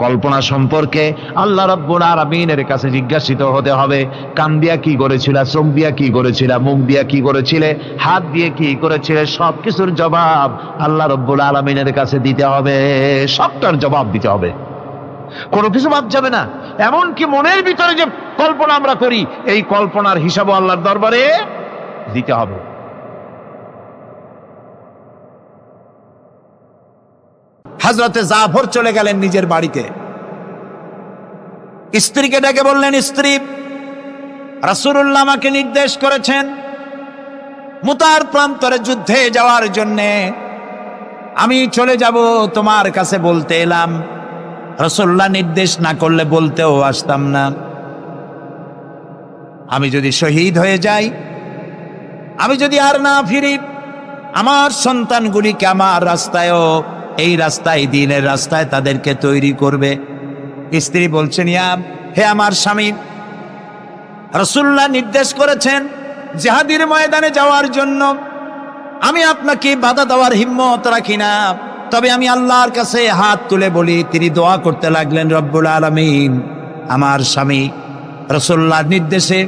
কল্পনা সম্পর্কে আল্লাহ রাব্বুল আলামিনের কাছে জিজ্ঞাসিত হতে হবে। কান দিয়া কি করেছিল, চোখ দিয়া কি করেছিল, মুখ দিয়া কি করেছিলে, হাত দিয়ে কি করেছিলে, সবকিছুর জবাব আল্লাহ রাব্বুল আলামিনের কাছে দিতে হবে। সবটার জবাব দিতে হবে, কোনো কিছু বাদ যাবে না। এমনকি মনের ভিতরে যে কল্পনা আমরা করি, এই কল্পনার হিসাবও আল্লাহর দরবারে দিতে হবে। হযরতে জাফর চলে গেলেন নিজের বাড়িতে। স্ত্রীকে ডেকে বললেন, স্ত্রী, রাসূলুল্লাহ আমাকে নির্দেশ করেছেন মুতার প্রান্তরে যুদ্ধে যাওয়ার জন্য। আমি চলে যাব, তোমার কাছে বলতে এলাম। রাসূলুল্লাহ নির্দেশ না করলে বলতেও আসতাম না। আমি যদি শহীদ হয়ে যাই, আমি যদি আর না ফিরি, আমার সন্তানগুলিকে আমার রাস্তায়ও, এই রাস্তায়, দ্বীনের রাস্তায় তাদেরকে তৈরি করবে। স্ত্রী বলছেন, হে আমার স্বামী, রাসূলুল্লাহ নির্দেশ করেছেন জিহাদের ময়দানে যাওয়ার জন্য। আমি আপনাকে বাধা দেওয়ার হিম্মত রাখি না, তবে আমি আল্লাহর কাছে হাত তুলে বলি। তিনি দোয়া করতে লাগলেন, রব্বুল আলামিন, আমার স্বামী রাসূলুল্লাহর নির্দেশে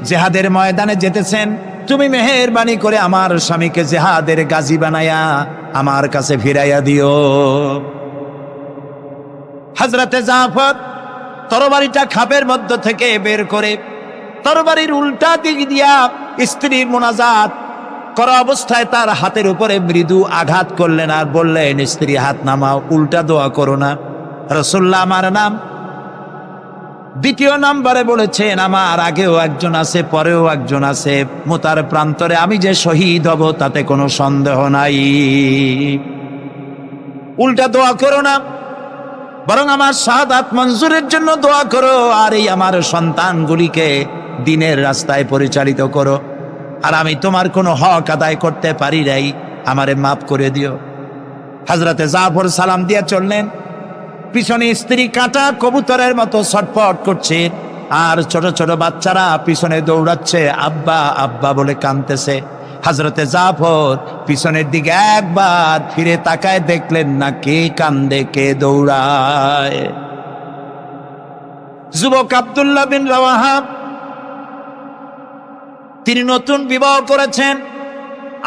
জিহাদের ময়দানে যেতেছেন, তুমি মেহেরবানি করে আমার স্বামীকে জিহাদের গাজী বানায়া আমার কাছে ফিরাইয়া দিও। হযরতে জাফর তরবারিটা খাপের মধ্য থেকে বের করে তরবারির উল্টা দিক দিয়া স্ত্রীর মুনাজাত করা অবস্থায় তার হাতের উপরে মৃদু আঘাত করলেন আর বললেন, স্ত্রী হাত নামাও, উল্টা দোয়া করো না। রাসূলুল্লাহ আমার নাম দ্বিতীয় নম্বরে বলেছেন, আমার আগেও একজন আছে, পরেও একজন আছে। মুতার প্রান্তরে আমি যে শহীদ হব তাতে কোনো সন্দেহ নাই। উল্টা দোয়া করো না, বরং আমার শাহাদাত মঞ্জুরের জন্য দোয়া করো, আর এই আমার সন্তানগুলিকে দ্বীনের রাস্তায় পরিচালিত করো। আর আমি তোমার কোনো হক আদায় করতে পারি নাই, আমারে মাফ করে দিও। হযরতে জাফর সালাম দিয়ে চললেন। পিছনে স্ত্রী কাঁটা কবুতরের মতো ছটফট করছে, আর ছোট ছোট বাচ্চারা পিছনে দৌড়াচ্ছে, আব্বা আব্বা বলে কাঁদতেছে। হযরতে জাফর পিছনের দিকে একবার ফিরে তাকায়, দেখলেন না কে কান্দে, কে দৌড়ায়। যুবক আব্দুল্লাহ বিন রাওয়াহা, তিনি নতুন বিবাহ করেছেন।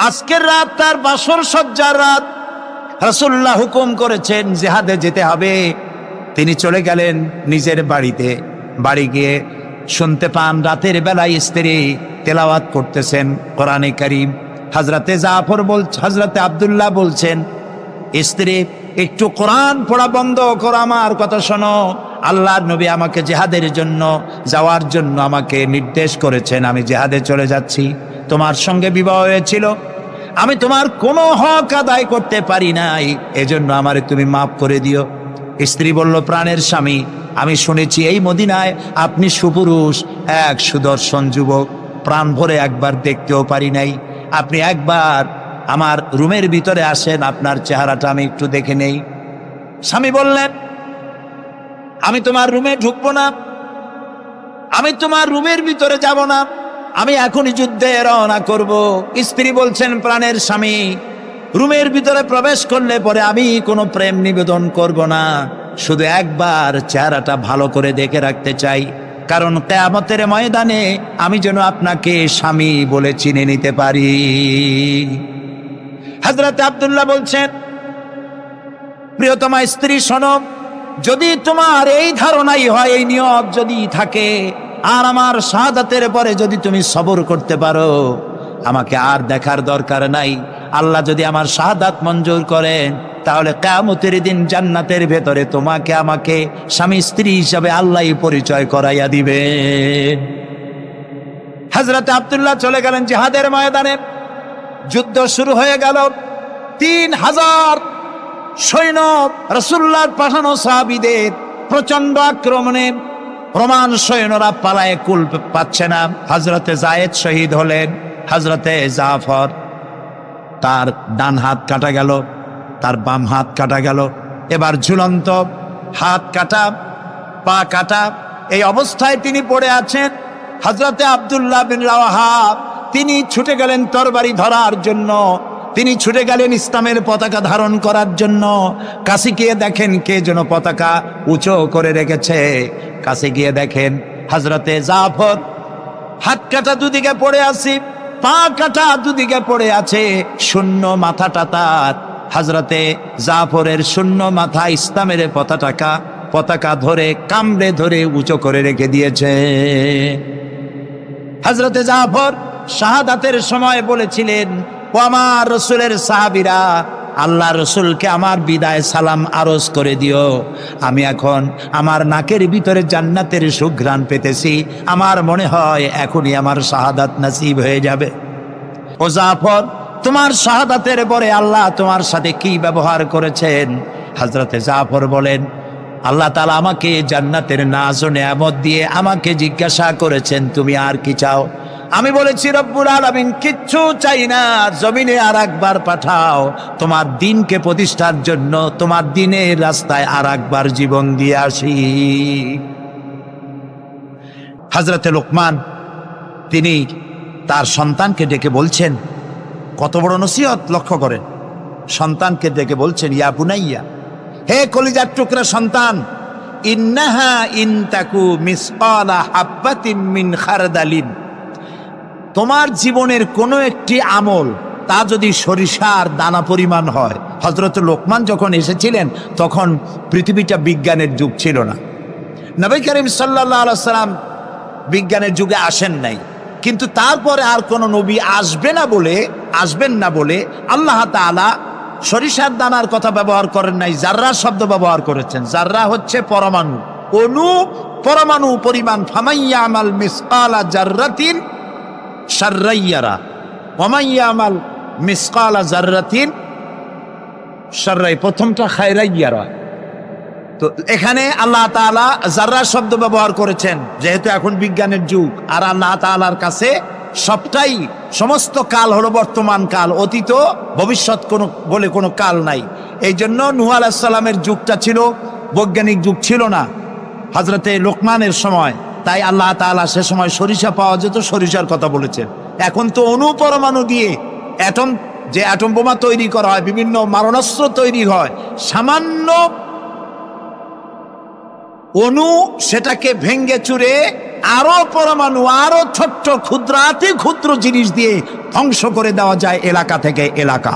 আজকের রাত তার বাসর সজ্জার রাত। রাসূলুল্লাহ হুকুম করেছেন জিহাদে যেতে হবে। তিনি চলে গেলেন নিজের বাড়িতে। বাড়ি গিয়ে শুনতে পান রাতের বেলায় স্ত্রী তেলাওয়াত করতেছেন কোরআনে কারীম। হযরতে জাফর হযরতে আব্দুল্লাহ বলছেন, স্ত্রী একটু কোরআন পড়া বন্ধ করো, আমার কথা শোনো। আল্লাহর নবী আমাকে জিহাদের জন্য যাওয়ার জন্য আমাকে নির্দেশ করেছেন, আমি জিহাদে চলে যাচ্ছি। তোমার সঙ্গে বিবাহ হয়েছিল, আমি তোমার কোনো হক আদায় করতে পারি নাই, এজন্য আমারে তুমি মাফ করে দিও। স্ত্রী বলল, প্রাণের স্বামী, আমি শুনেছি এই মদিনায় আপনি সুপুরুষ, এক সুদর্শন যুবক, প্রাণ ভরে একবার দেখতেও পারি নাই। আপনি একবার আমার রুমের ভিতরে আসেন, আপনার চেহারাটা আমি একটু দেখে নেই। স্বামী বললেন, আমি তোমার রুমে ঢুকবো না, আমি তোমার রুমের ভিতরে যাব না, আমি এখনই যুদ্ধে রওনা করব। স্ত্রী বলছেন, প্রাণের স্বামী, রুমের ভিতরে প্রবেশ করলে পরে আমি কোনো প্রেম নিবেদন করব না, শুধু একবার চেহারাটা ভালো করে দেখে রাখতে চাই, কারণ কিয়ামতের ময়দানে আমি যেন আপনাকে স্বামী বলে চিনে নিতে পারি। হযরত আব্দুল্লাহ বলছেন, প্রিয়তমা স্ত্রী শোনো, যদি তোমার এই ধারণাই হয়, এই নিয়ত যদি থাকে, আর আমার শাহাদাতের পরে যদি তুমি সবর করতে পারো, আমাকে আর দেখার দরকার নাই। আল্লাহ যদি আমার শাহাদাত মঞ্জুর করেন, তাহলে কিয়ামতের দিন জান্নাতের ভেতরে তোমাকে আমাকে স্বামী স্ত্রী হিসাবে আল্লাহই পরিচয় করাইয়া দিবে। হযরত আব্দুল্লাহ চলে গেলেন জিহাদের ময়দানে। যুদ্ধ শুরু হয়ে গেল। 3000 সৈন্য রাসূলুল্লাহর পাঠানো সাহাবীদের প্রচন্ড আক্রমণে রোমান সৈন্যরা পালায়ে কুল পাচ্ছে না। হযরতে যায়েদ শহীদ হলেন। হযরতে জাফর, তার ডান হাত কাটা গেল, তার বাম হাত কাটা গেল, এবার ঝুলন্ত, হাত কাটা, পা কাটা, এই অবস্থায় তিনি পড়ে আছেন। হযরতে আব্দুল্লাহ বিন রাওয়াহা তিনি ছুটে গেলেন তরবারি ধরার জন্য, তিনি ছুটে গেলেন ইসলামের পতাকা ধারণ করার জন্য। কাছে গিয়ে দেখেন কে যেন পতাকা উঁচু করে রেখেছে। কাছে গিয়ে দেখেন হযরতে জাফর হাত কাটা দুদিকে পড়ে আছে, পা কাটা দুদিকে পড়ে আছে, শূন্য মাথাটা তার। হযরতে জাফরের শূন্য মাথা ইসলামের পতাকা ধরে কামড়ে ধরে উঁচু করে রেখে দিয়েছে। হযরতে জাফর শাহাদাতের সময় বলেছিলেন, ও আমার রসুলের সাহাবীরা, আল্লাহ রসুলকে আমার বিদায় সালাম আরজ করে দিও। আমি এখন আমার নাকের ভিতরে জান্নাতের সুঘ্রাণ পেতেছি, আমার মনে হয় এখনই আমার শাহাদাত নসিব হয়ে যাবে। ও জাফর, তোমার শাহাদাতের পরে আল্লাহ তোমার সাথে কি ব্যবহার করেছেন? হযরতে জাফর বলেন, আল্লাহ তাআলা আমাকে জান্নাতের নাজ ও নেয়ামত দিয়ে আমাকে জিজ্ঞাসা করেছেন, তুমি আর কি চাও? আমি বলেছি, রব্বুল আলামিন, কিচ্ছু চাই না, জমিনে আর একবার পাঠাও, তোমার দিনকে প্রতিষ্ঠার জন্য, তোমার দিনের রাস্তায় আর একবার জীবন দিয়ে আসি। হযরতে লোকমান তিনি তার সন্তানকে ডেকে বলছেন, কত বড় নসিহত, লক্ষ্য করেন, সন্তানকে ডেকে বলছেন, ইয়া বুনাইয়া, হে কলিজার টুকরা সন্তান, ইন্নাহা ইনতাকু মিসকালা হাব্বাতিন মিন খারদালিন, তোমার জীবনের কোনো একটি আমল তা যদি সরিষার দানা পরিমাণ হয়। হযরত লোকমান যখন এসেছিলেন তখন পৃথিবীটা বিজ্ঞানের যুগ ছিল না। নবী করিম সাল্লাল্লাহু আলাইহি ওয়াসাল্লাম বিজ্ঞানের যুগে আসেন নাই, কিন্তু তারপরে আর কোনো নবী আসবেন না বলে আল্লাহ তাআলা সরিষার দানার কথা ব্যবহার করেন নাই, জাররা শব্দ ব্যবহার করেছেন। জাররা হচ্ছে পরমাণু, অণু, পরমাণু পরিমাণ। ফামাইয়া আমাল মিসকালা জাররাতিন শাররাইয়ারা, ওমাইয়া আমাল মিসকালা জাররাতিন শাররাই, প্রথমটা খায়রাইয়ারা। তো এখানে আল্লাহ তাআলা জাররা শব্দ ব্যবহার করেছেন, যেহেতু এখন বিজ্ঞানের যুগ, আর আল্লাহ তাআলার কাছে সবটাই, সমস্ত কাল হলো বর্তমান কাল, অতীত ভবিষ্যৎ বলে কোনো কাল নাই। এই জন্য নূহ আলাইহিস সালামের যুগটা ছিল বৈজ্ঞানিক যুগ, ছিল না হযরতে লোকমানের সময়। তাই আল্লাহ তাআলা সে সময় সরিষা পাওয়া যেত, সরিষার কথা বলেছেন। এখন তো অণু পরমাণু দিয়ে অ্যাটম বোমা তৈরি করা হয়, বিভিন্ন মারণাস্ত্র তৈরি হয়, সামান্য অণু সেটাকে ভেঙ্গে চুরে আরো পরমাণু, আরো ছোট্ট ক্ষুদ্রাতি ক্ষুদ্র জিনিস দিয়ে ধ্বংস করে দেওয়া যায় এলাকা থেকে এলাকা।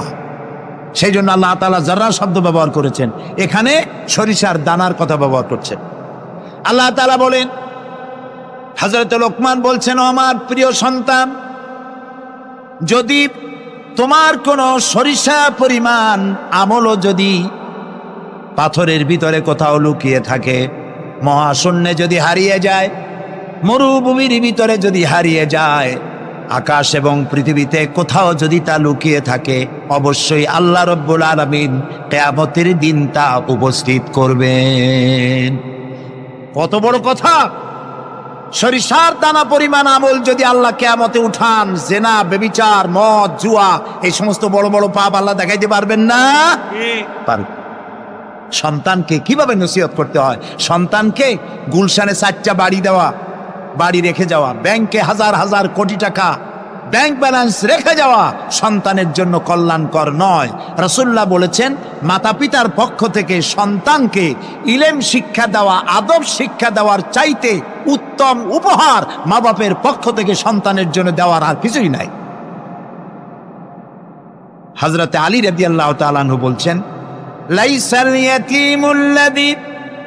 সেই জন্য আল্লাহ তাআলা জাররা শব্দ ব্যবহার করেছেন, এখানে সরিষার দানার কথা ব্যবহার করছেন। আল্লাহ তাআলা বলেন, হযরত লোকমান বলছেন, ও আমার প্রিয় সন্তান, যদি তোমার কোনো সরিষা পরিমাণ আমলও যদি পাথরের ভিতরে কোথাও লুকিয়ে থাকে, মহাশূন্যে যদি হারিয়ে যায়, মরুভূমির ভিতরে যদি হারিয়ে যায়, আকাশ এবং পৃথিবীতে কোথাও যদি তা লুকিয়ে থাকে, অবশ্যই আল্লাহ রব্বুল আলামিন কিয়ামতের দিন তা উপস্থিত করবেন। কত বড় কথা! সরিষার দানা পরিমাণ আমল যদি আল্লাহ কিয়ামতে উঠান, জেনা, ব্যভিচার, মদ, জুয়া, এই সমস্ত বড় বড় পাপ আল্লাহ দেখাইতে পারবেন না? পারবেন। সন্তানকে কিভাবে নসিহত করতে হয়? সন্তানকে গুলশানে 4টা বাড়ি দেওয়া, বাড়ি রেখে যাওয়া, ব্যাংকে হাজার হাজার কোটি টাকা ব্যাংক ব্যালেন্স রেখে যাওয়া সন্তানের জন্য কল্যাণকর নয়। রাসূলুল্লাহ বলেছেন, মাতা পিতার পক্ষ থেকে সন্তানকে ইলম শিক্ষা দেওয়া, আদব শিক্ষা দেওয়ার চাইতে উত্তম উপহার মা বাপের পক্ষ থেকে সন্তানের জন্য দেওয়ার আর কিছুই নাই। হযরত আলী রাদিয়াল্লাহু তাআলা আনহু বলছেন, লাইসাল ইয়াতীমুল্লাযী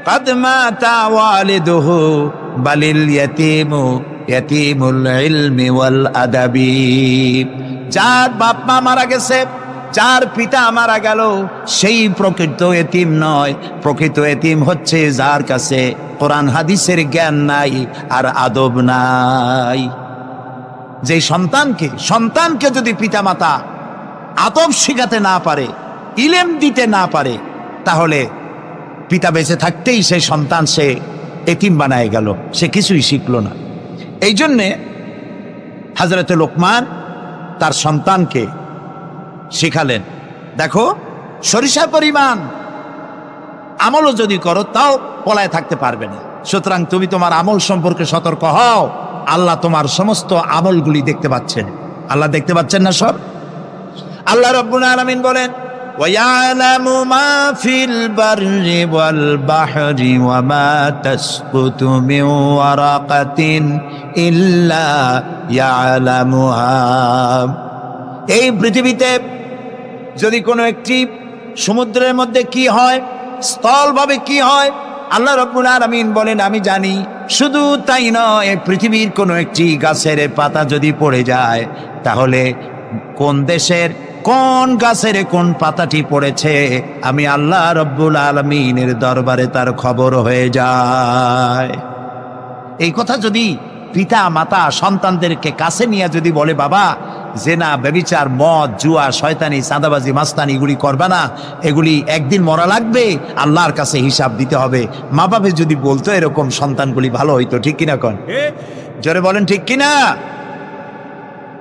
قد مات والده بل اليتيم يتيم العلم والأدب। যার বাপ মা মারা গেছে, যার পিতা মারা গেল, সেই প্রকৃত এতিম নয়। প্রকৃত এতিম হচ্ছে যার কাছে কোরআন হাদিসের জ্ঞান নাই আর আদব নাই। যে সন্তানকে যদি পিতা মাতা আদব শিখাতে না পারে, ইলম দিতে না পারে, তাহলে পিতা বেঁচে থাকতেই সেই সন্তান সে এতিম বানায় গেল, সে কিছুই শিখল না। এই জন্যে হযরত লোকমান তার সন্তানকে শিখালেন, দেখো সরিষা পরিমাণ আমলও যদি করো তাও পলায় থাকতে পারবে না। সুতরাং তুমি তোমার আমল সম্পর্কে সতর্ক হও। আল্লাহ তোমার সমস্ত আমলগুলি দেখতে পাচ্ছেন। আল্লাহ দেখতে পাচ্ছেন না সব? আল্লাহ রাব্বুল আলামিন বলেন, وَيَعْلَمُ مَا فِي الْبَرِّ وَالْبَحْرِ وَمَا تَسْقُطُ مِنْ وَرَقَةٍ إِلَّا يَعْلَمُهَا। এই পৃথিবীতে যদি কোনো একটি সমুদ্রের মধ্যে কি হয়, স্থলভাবে কি হয়, আল্লাহ রাব্বুল আলামিন বলেন আমি জানি। শুধু তাই নয়, পৃথিবীর কোনো একটি গাছের পাতা যদি পড়ে যায়, তাহলে কোন দেশের কোন গাছের কোন পাতাটি পড়েছে আমি আল্লাহ রাব্বুল আলামিনের দরবারে তার খবর হয়ে যায়। এই কথা যদি পিতা মাতা সন্তানদেরকে কাছে নিয়ে যদি বলে, বাবা জেনা, ব্যভিচার, মদ, জুয়া, শয়তানি, চাঁদাবাজি, মাস্তানি এগুলি করবা না, এগুলি একদিন মরা লাগবে, আল্লাহর কাছে হিসাব দিতে হবে। মা বাবা যদি বলতো এরকম, সন্তানগুলি ভালো হইতো। ঠিক কিনা কোন? জোরে বলেন ঠিক কিনা?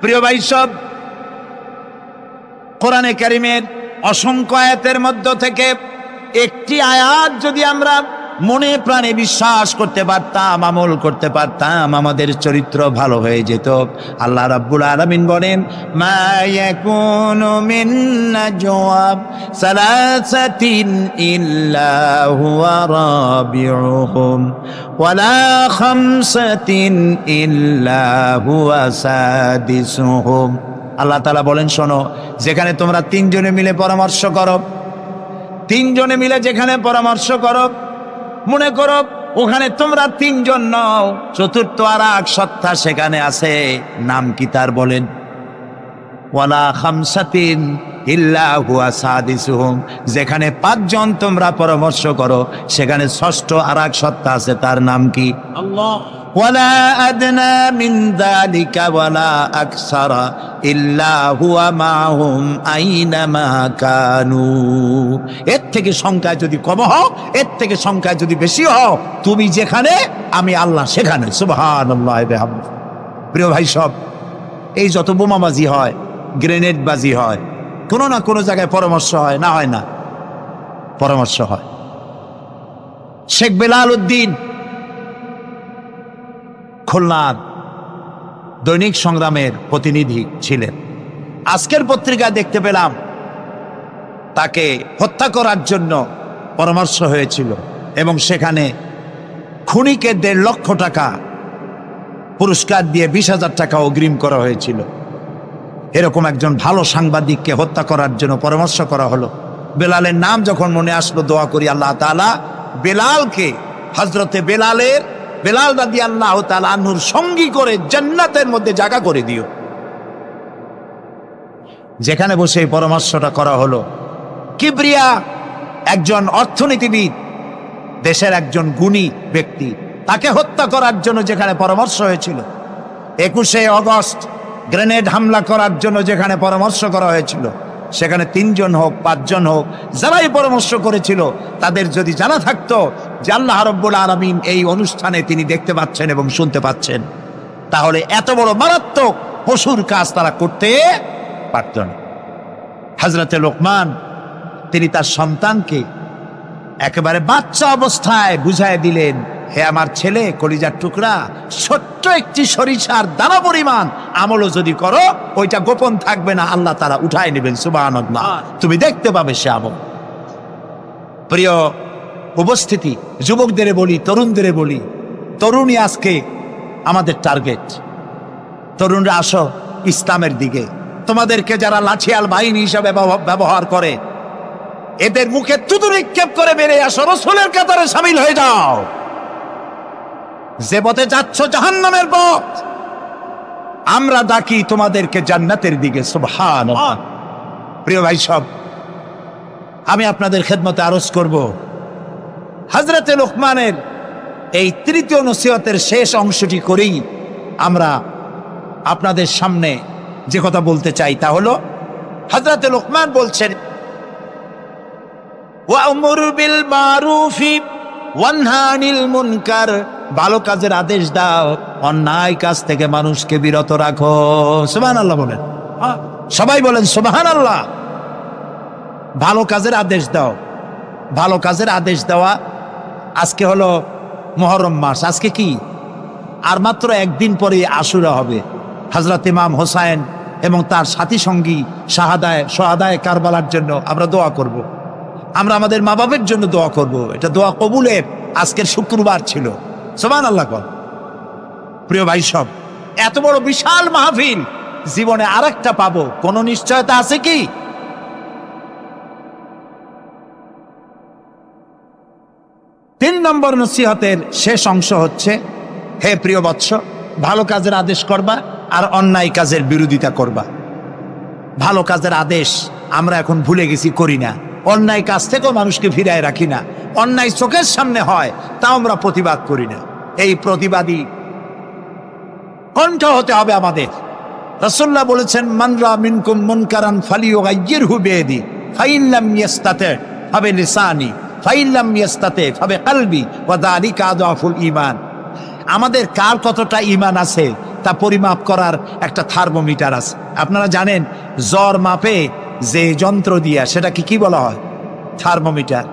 প্রিয় ভাই সব, কোরআনে কারীমের অসংখ্য আয়াতের মধ্য থেকে একটি আয়াত যদি আমরা মনে প্রাণে বিশ্বাস করতে পারতাম, আমল করতে পারতাম, আমাদের চরিত্র ভালো হয়ে যেত। আল্লাহ রাব্বুল আলামিন বলেন, মা ইয়াকুনু মিন নাজওয়া সালাসাতিন ইল্লা হুয়া রাবিউহুম ওয়ালা খামসাতিন ইল্লা হুয়া সাদিসুহুম। আল্লাহ তাআলা বলেন, শোনো, যেখানে তোমরা 3 জনে মিলে পরামর্শ করো, 3 জনে মিলে যেখানে পরামর্শ করো, মনে করো ওখানে তোমরা 3 জন নও, চতুর্থ আর এক সত্তা সেখানে আছে, নাম কি তার? বলেন, ওয়ালা খামসাতিন ইল্লা হুয়া সাদিসুহুম। যেখানে 5 জন তোমরা পরামর্শ করো, সেখানে ষষ্ঠ আর এক সত্তা আছে, তার নাম কি? আল্লাহ। ওয়ালা আদনা মিন যালিকা ওয়ালা আকসারা ইল্লা হুয়া মাহুম আইনামা কানু। এর থেকে সংখ্যা যদি কম হও, এর থেকে সংখ্যা যদি বেশি হও, তুমি যেখানে আমি আল্লাহ সেখানে। সুবহানাল্লাহ। প্রিয় ভাই সব, এই যত বোমাবাজি হয়, গ্রেনেড বাজি হয়, কোনো না কোনো জায়গায় পরামর্শ হয় না? হয় না? পরামর্শ হয়। শেখ বেলাল উদ্দিন খুলনার দৈনিক সংগ্রামের প্রতিনিধি ছিলেন। আজকের পত্রিকায় দেখতে পেলাম তাকে হত্যা করার জন্য পরামর্শ হয়েছিল এবং সেখানে খুনিকে 1.5 লক্ষ টাকা পুরস্কার দিয়ে 20,000 টাকা অগ্রিম করা হয়েছিল। এরকম একজন ভালো সাংবাদিককে হত্যা করার জন্য পরামর্শ করা হলো। বেলালের নাম যখন মনে আসলো, দোয়া করি আল্লাহ তাআলা বেলালকে, হযরতে বেলাল রাদিয়াল্লাহু তাআলা আনহুর সঙ্গী করে জান্নাতের মধ্যে জায়গা করে দিও। যেখানে বসে এই পরামর্শটা করা হলো, কিবরিয়া একজন অর্থনীতিবিদ, দেশের একজন গুণী ব্যক্তি, তাকে হত্যা করার জন্য যেখানে পরামর্শ হয়েছিল, 21শে অগস্ট গ্রেনেড হামলা করার জন্য যেখানে পরামর্শ করা হয়েছিল, সেখানে 3 জন হোক 5 জন হোক, যারাই পরামর্শ করেছিল, তাদের যদি জানা থাকতো যে আল্লাহ রাব্বুল আলামিন এই অনুষ্ঠানে তিনি দেখতে পাচ্ছেন এবং শুনতে পাচ্ছেন, তাহলে এত বড় মারাত্মক পশুর কাজ তারা করতে পারত না। হযরতে লোকমান তিনি তার সন্তানকে একেবারে বাচ্চা অবস্থায় বুঝায় দিলেন, হে আমার ছেলে, কলিজার টুকরা, ছোট্ট একটি সরিষার দানা পরিমাণ আমলও যদি করো, ওইটা গোপন থাকবে না, আল্লাহ তাআলা উঠায় নেবেন, সুবহানাল্লাহ, তুমি দেখতে পাবে সে আমল। প্রিয় উপস্থিতি, যুবকদের বলি, তরুণদের বলি, তরুণী আজকে আমাদের টার্গেট। তরুণরা আসো ইসলামের দিকে। তোমাদেরকে যারা লাঠিয়াল বাহিনী হিসাবে ব্যবহার করে, এদের মুখে থুতু নিক্ষেপ করে বেরিয়ে আসো, রাসূলের কাতারে শামিল হয়ে যাও। যে পথে যাচ্ছ জাহান্নামের পথ, আমরা ডাকি তোমাদেরকে জান্নাতের দিকে, সুবহানাল্লাহ। প্রিয় ভাই সব, আমি আপনাদের খেদমতে আরজ করব, হযরতে লোকমানের এই তৃতীয় নসিহতের শেষ অংশটি করেই আমরা আপনাদের সামনে যে কথা বলতে চাই তা হলো, হযরতে লোকমান বলছেন, ওয়া'মুর বিল মারুফি ওয়ানহা আনিল মুনকার, ভালো কাজের আদেশ দাও, অন্যায় কাজ থেকে মানুষকে বিরত রাখো। সুবহানাল্লাহ বলেন, সবাই বলেন সুবহানাল্লাহ। ভালো কাজের আদেশ দাও। ভালো কাজের আদেশ দেওয়া। আজকে হলো মুহররম মাস, আজকে কি আর মাত্র একদিন পরে আশুরা হবে। হযরত ইমাম হোসাইন এবং তার সাথী সঙ্গী শাহাদায়ে কারবালার জন্য আমরা দোয়া করব। আমরা আমাদের মা বাবার জন্য দোয়া করব। এটা দোয়া কবুলের আজকের শুক্রবার ছিল। সুবহানাল্লাহ। প্রিয় ভাই সব, এত বড় বিশাল মাহফিল জীবনে আরেকটা পাবো, কোনো নিশ্চয়তা আছে কি? তিন নম্বর নসিহতের শেষ অংশ হচ্ছে, হে প্রিয় বৎস, ভালো কাজের আদেশ করবা আর অন্যায় কাজের বিরোধিতা করবা। ভালো কাজের আদেশ আমরা এখন ভুলে গেছি, করি না। অন্যায় কাজ থেকেও মানুষকে ফিরায় রাখি না। অন্যায় চোখের সামনে হয়, তাও আমরা প্রতিবাদ করি না। এই প্রতিবাদী কণ্ঠ হতে হবে আমাদের। রাসূলুল্লাহ বলেছেন, মান রা মিনকুম মুনকারান ফালিয়ুগাইয়িরহু বিয়াদি ফাইন লাম ইয়াস্তাতি ফাবিলিসানি ফাইন লাম ইয়াস্তাতি ফাবিকলবি ওয়া যালিকা আযআফুল ঈমান। আমাদের কার কতটা ঈমান আছে তা পরিমাপ করার একটা থার্মোমিটার আছে। আপনারা জানেন, জ্বর মাপে যে যন্ত্র দিয়া, সেটাকে কি বলা হয়? থার্মোমিটার।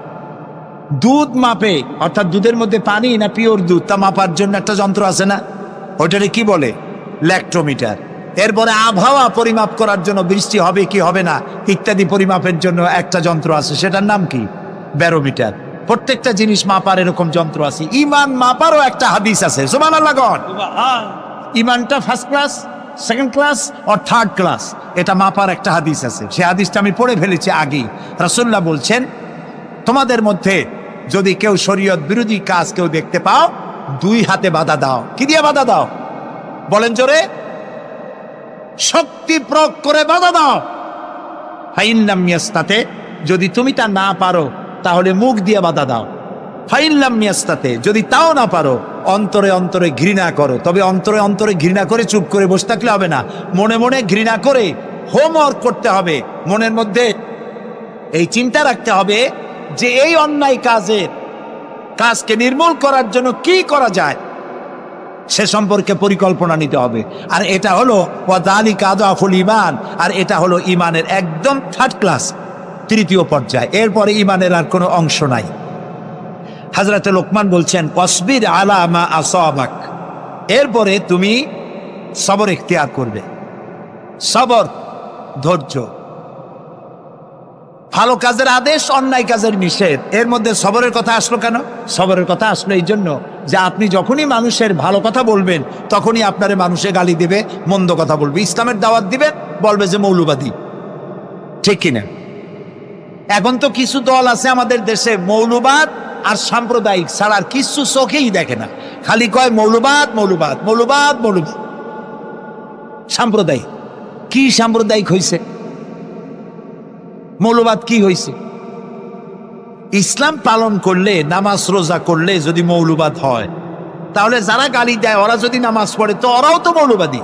দুধ মাপে, অর্থাৎ দুধের মধ্যে পানি না পিওর দুধ, তা মাপার জন্য একটা যন্ত্র আছে না, ওইটারে কি বলে? ল্যাক্টোমিটার। এরপরে আবহাওয়া পরিমাপ করার জন্য, বৃষ্টি হবে কি হবে না ইত্যাদি পরিমাপের জন্য একটা যন্ত্র আছে, সেটার নাম কি? ব্যারোমিটার। প্রত্যেকটা জিনিস মাপার এরকম যন্ত্র আছে। ঈমান মাপারও একটা হাদিস আছে। সুবহানাল্লাহ। ঈমানটা ফার্স্ট ক্লাস, সেকেন্ড ক্লাস আর থার্ড ক্লাস, এটা মাপার একটা হাদিস আছে। সে হাদিসটা আমি পড়ে ফেলেছি আগেই। রাসূলুল্লাহ বলছেন, তোমাদের মধ্যে যদি কেউ শরীয়ত বিরোধী কাজ কেউ দেখতে পাও, দুই হাতে বাধা দাও। কি দিয়ে বাধা দাও? বলেন জোরে। শক্তি প্রয়োগ করে বাধা দাও। ফাইন লাম ইয়াস্তাতি, যদি তুমি তা না পারো তাহলে মুখ দিয়ে বাধা দাও। ফাইন লাম ইয়াস্তাতি, যদি তাও না পারো অন্তরে অন্তরে ঘৃণা করো। তবে অন্তরে অন্তরে ঘৃণা করে চুপ করে বসে থাকলে হবে না, মনে মনে ঘৃণা করে হোমওয়ার্ক করতে হবে। মনের মধ্যে এই চিন্তা রাখতে হবে যে এই অন্যায় কাজকে নির্মূল করার জন্য কি করা যায়, সে সম্পর্কে পরিকল্পনা নিতে হবে। আর এটা হলো ওয়াযালিকা আযআফুল ঈমান, আর এটা হলো ঈমানের একদম থার্ড ক্লাস, তৃতীয় পর্যায়। এরপরে ঈমানের আর কোনো অংশ নাই। হযরতে লোকমান বলছেন, ওয়াসবির আলা মা আসাবাক, এরপরে তুমি সবর ইখতিয়ার করবে। সবর, ধৈর্য। ভালো কাজের আদেশ, অন্যায় কাজের নিষেধ, এর মধ্যে সবরের কথা আসলো কেন? সবরের কথা আসলো এই জন্য যে আপনি যখনই মানুষের ভালো কথা বলবেন, তখনই আপনারে মানুষে গালি দেবে, মন্দ কথা বলবে, ইসলামের দাওয়াত দিবেন, বলবে যে মৌলবাদী। ঠিক কিনা? এখন তো কিছু দল আছে আমাদের দেশে, মৌলবাদ আর সাম্প্রদায়িক ছাড়া আর কিছু চোখেই দেখে না, খালি কয় মৌলবাদ মৌলবাদ মৌলবাদ মৌলবাদ। সাম্প্রদায়িক কি? সাম্প্রদায়িক হয়েছে? মৌলবাদ কি হয়েছে? ইসলাম পালন করলে, নামাজ রোজা করলে যদি মৌলবাদ হয়, তাহলে যারা গালি দেয় ওরা যদি নামাজ পড়ে তো ওরাও তো মৌলবাদী।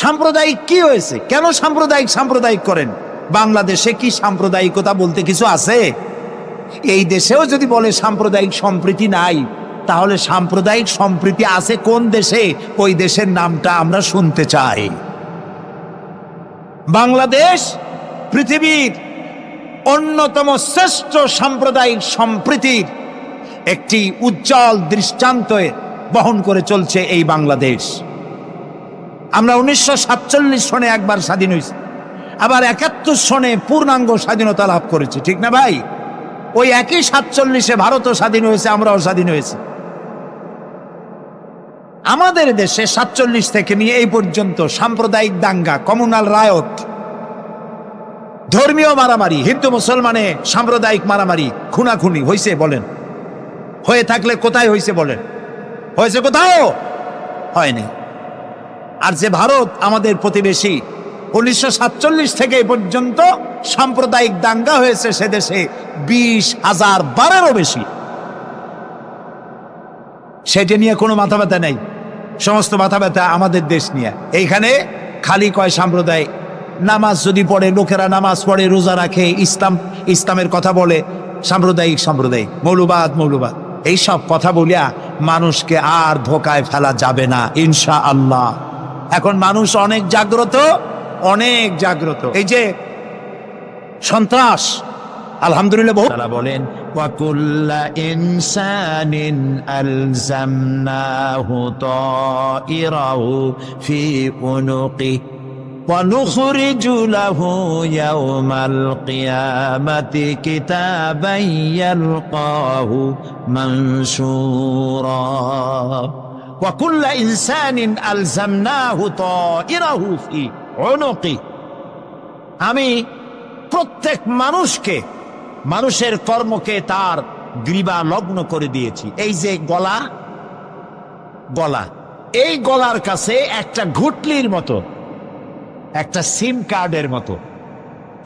সাম্প্রদায়িক কি হয়েছে? কেন সাম্প্রদায়িক করেন? বাংলাদেশে কি সাম্প্রদায়িকতা বলতে কিছু আছে? এই দেশেও যদি বলে সাম্প্রদায়িক সম্প্রীতি নাই, তাহলে সাম্প্রদায়িক সম্প্রীতি আছে কোন দেশে? ওই দেশের নামটা আমরা শুনতে চাই। বাংলাদেশ পৃথিবীর অন্যতম শ্রেষ্ঠ সাম্প্রদায়িক সম্প্রীতির একটি উজ্জ্বল দৃষ্টান্ত বহন করে চলছে এই বাংলাদেশ। আমরা 1947 সনে একবার স্বাধীন হয়েছি, আবার 71 সনে পূর্ণাঙ্গ স্বাধীনতা লাভ করেছি, ঠিক না ভাই? ওই একই 47-এ ভারতও স্বাধীন হয়েছে, আমরাও স্বাধীন হয়েছি। আমাদের দেশে 47 থেকে নিয়ে এই পর্যন্ত সাম্প্রদায়িক দাঙ্গা, কমিউনাল রায়ত, ধর্মীয় মারামারি, হিন্দু মুসলমানে সাম্প্রদায়িক মারামারি, খুনাখুনি হয়েছে বলেন? হয়ে থাকলে কোথায় হয়েছে বলেন? হয়েছে কোথাও? হয়নি। আর যে ভারত আমাদের প্রতিবেশী, 1947 থেকে এই পর্যন্ত সাম্প্রদায়িক দাঙ্গা হয়েছে সে দেশে 20,000 বারেরও বেশি। সেটা নিয়ে কোনো মাথা ব্যথা নেই, সমস্ত মাথা ব্যথা আমাদের দেশ নিয়ে। এইখানে খালি কয় সাম্প্রদায়িক। নামাজ যদি পড়ে, লোকেরা নামাজ পড়ে, রোজা রাখে, ইসলামের কথা বলে, সাম্প্রদায়িক মৌলবাদ এইসব কথা বলিয়া মানুষকে আর ধোকায় ফেলা যাবে না ইনশাআল্লাহ। এখন মানুষ অনেক জাগ্রত। এই যে সন্ত্রাস, আলহামদুলিল্লাহ, তারা বলেন ওয়াকুল্লা ইনসানিন আলজামনাহু তাইরাহু ফি উনুকি ওয়া নুখরিজু লাহু ইয়াওমাল কিয়ামাতি কিতাবান ইয়ালকাহু মানশুরা ওয়াকুল্লা ইনসানিন আলজামনাহু তাইরাহু ফি উনুকি। আমি প্রত্যেক মানুষের কর্মকে তার গ্রীবা লগ্ন করে দিয়েছি। এই যে গলা, এই গলার কাছে একটা ঘুটলির মতো, একটা সিম কার্ডের মতো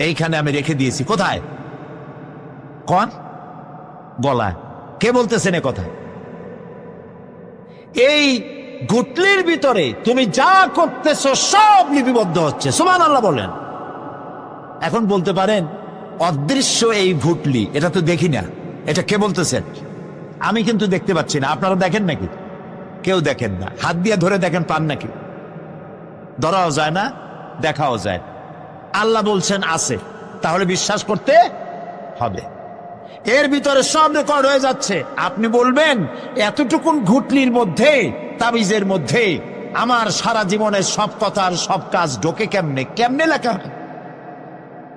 এইখানে আমি রেখে দিয়েছি। কোথায়? গলায়। কে বলতেছেন এ কথা? এই ঘুটলির ভিতরে তুমি যা করতেছো সব লিপিবদ্ধ হচ্ছে। সুবহানাল্লাহ বলেন। এখন বলতে পারেন অদৃশ্য এই ঘুটলি, এটা তো দেখি না, এটা কে বলতেছেন? আমি কিন্তু দেখতে পাচ্ছি না। আপনারা দেখেন নাকি? কেউ দেখেন না। হাত দিয়ে ধরে দেখেন, পান নাকি? ধরাও যায় না, দেখাও যায়। আল্লাহ বলছেন আছে, তাহলে বিশ্বাস করতে হবে। এর ভিতরে সব রেকর্ড হয়ে যাচ্ছে। আপনি বলবেন এতটুকুন ঘুটলির মধ্যে, তাবিজের মধ্যে আমার সারা জীবনের সব কথার সব কাজ ঢোকে কেমনে লেখা হয়?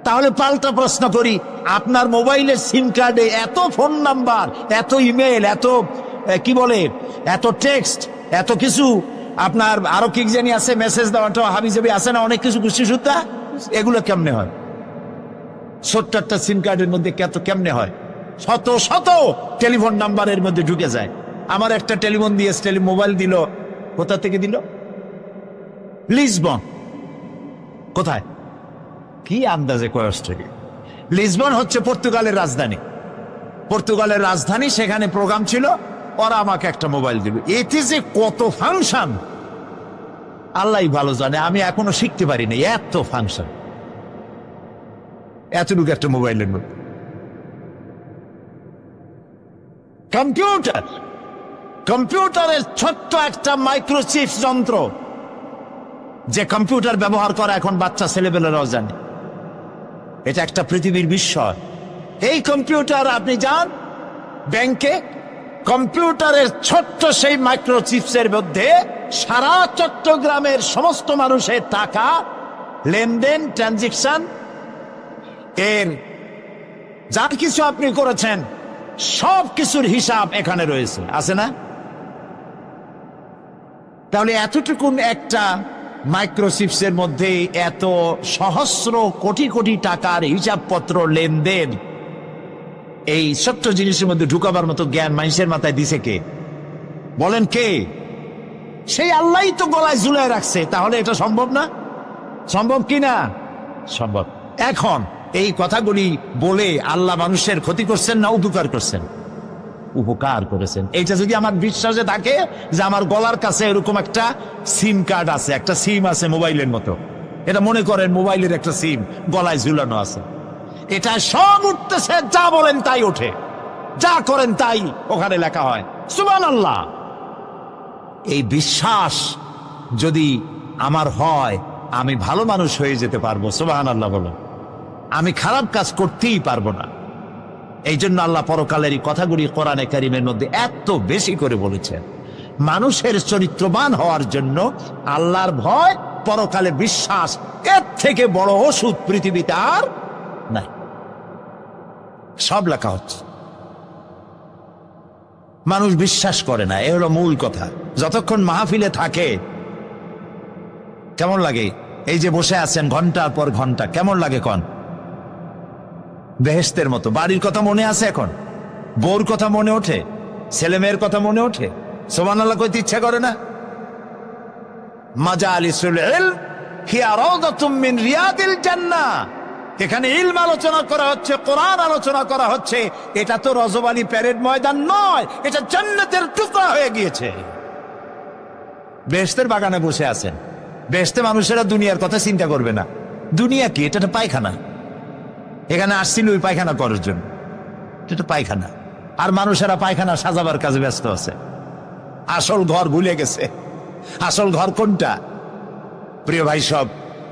তাহলে পাল্টা প্রশ্ন করি, আপনার মোবাইলের সিম কার্ডে এত ফোন নাম্বার, এত ইমেল, এত এত টেক্সট, এত কিছু, আপনার আরো কি জানি আছে, মেসেজ দেওয়াটা হাবিজাবি আছে না, অনেক কিছু গোষ্ঠী সুদ্ধা, এগুলো কেমনে হয়? ছোট্ট একটা সিম কার্ডের মধ্যে কেমনে হয়? শত টেলিফোন নাম্বারের মধ্যে ঢুকে যায়। আমার একটা টেলিফোন দিয়ে মোবাইল দিল, কোথা থেকে দিল? লিসবন। কোথায়? কি আন্দাজে কয় অস্ট্রেলিয়া? লিসবন হচ্ছে পর্তুগালের রাজধানী। সেখানে প্রোগ্রাম ছিল, ওরা আমাকে একটা মোবাইল দিল। এতে যে কত ফাংশন আল্লাহই ভালো জানে, আমি এখনো শিখতে পারিনি। এত ফাংশন, এতটুকু একটা মোবাইলের মধ্যে। কম্পিউটারের ছোট্ট একটা মাইক্রোচিপ যন্ত্র, যে কম্পিউটার ব্যবহার করা এখন বাচ্চা ছেলেবেলারাও জানে। এটা একটা পৃথিবীর বিস্ময়। এই কম্পিউটার, আপনি যান ব্যাংকে, কম্পিউটারের ছোট্ট সেই মাইক্রোচিপসের মধ্যে সারা চট্টগ্রামের সমস্ত মানুষের টাকা লেনদেন, ট্রানজেকশন, এর যা কিছু আপনি করেছেন সব কিছুর হিসাব এখানে রয়েছে, আছে না? তাহলে এতটুকুন একটা মাইক্রোচিপসের মধ্যে এত সহস্র কোটি টাকার হিসাবপত্র, লেনদেন, এই ছোট্ট জিনিসের মধ্যে ঢুকাবার মতো জ্ঞান মানুষের মাথায় দিছে কে? বলেন কে? সেই আল্লাহই তো গলায় ঝুলায় রাখছে। তাহলে এটা সম্ভব না? সম্ভব কি না? সম্ভব। এখন এই কথাগুলি বলে আল্লাহ মানুষের ক্ষতি করছেন না উপকার করছেন? উপকার করেছেন। এইটা যদি আমার বিশ্বাসে থাকে যে আমার গলার কাছে এরকম একটা সিম কার্ড আছে, একটা সিম আছে মোবাইলের মতো, এটা মনে করেন মোবাইলের একটা সিম গলায় ঝুলানো আছে, এটা সব উঠতেছে, যা বলেন তাই ওঠে, যা করেন তাই ওখানে লেখা হয়। সুবহানাল্লাহ। এই বিশ্বাস যদি আমার হয়, আমি ভালো মানুষ হয়ে যেতে পারবো। সুবহানাল্লাহ বলো। আমি খারাপ কাজ করতেই পারবো না। এই জন্য আল্লাহ পরকালের এই কথাগুলি কোরআনে কারীমের মধ্যে এত বেশি করে বলেছেন। মানুষের চরিত্রবান হওয়ার জন্য আল্লাহর ভয়, পরকালে বিশ্বাস, এর থেকে বড় ওষুধ পৃথিবীতে আর নাই। সব লেখা হচ্ছে, মানুষ বিশ্বাস করে না, এ হলো মূল কথা। যতক্ষণ মাহফিলে থাকে কেমন লাগে? এই যে বসে আছেন ঘন্টার পর ঘন্টা, কেমন লাগে? কন বেহেশতের মতো। বাড়ির কথা মনে আছে এখন? বউর কথা মনে ওঠে? ছেলে মেয়ের কথা মনে ওঠে? সুবহানাল্লাহ কইতে ইচ্ছা করে না? মাজালিসুল ইলম হিয়া রাউদাতুম মিন রিয়াদিল জান্নাহ। এখানে ইলম আলোচনা করা হচ্ছে, কোরআন আলোচনা করা হচ্ছে। এটা তো রজবালি প্যারেড ময়দান নয়, এটা জান্নাতের টুকরা হয়ে গিয়েছে। বেহেশতের বাগানে বসে আছেন। বেহেশতে মানুষেরা দুনিয়ার কথা চিন্তা করবে না। দুনিয়া কি? এটা পায়খানা। এখানে আসছিল ওই পায়খানা করার জন্য, এটা পায়খানা। আর মানুষেরা পায়খানা সাজাবার কাজে ব্যস্ত আছে, আসল ঘর ভুলে গেছে। আসল ঘর কোনটা? প্রিয় ভাই, সব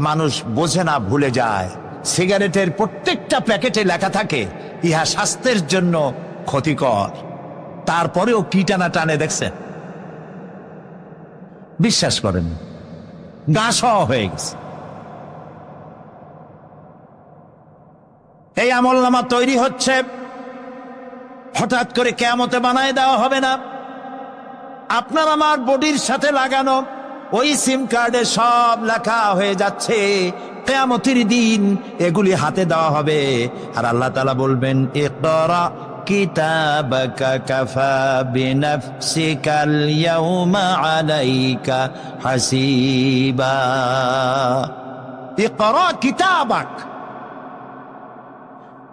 মানুষ বোঝে না, ভুলে যায়। সিগারেটের প্রত্যেকটা প্যাকেটে লেখা থাকে ইহা স্বাস্থ্যের জন্য ক্ষতিকর, তারপরেও কি টানা টানে দেখছেন? বিশ্বাস করেন, গা সওয়া হয়ে গেছে। এই আমলনামা তৈরি হচ্ছে, হঠাৎ করে কিয়ামতে বানায় দেওয়া হবে না। আপনার আমার বডির সাথে লাগানো ওই সিম কার্ডে সব লেখা হয়ে যাচ্ছে। কিয়ামতের দিন এগুলি হাতে দেওয়া হবে, আর আল্লাহ তাআলা বলবেন, ইকরা কিতাবাকা কাফা বিনাফসিকাল ইয়াউমা আলাইকা হাসিবা। ইকরা কিতাবাক,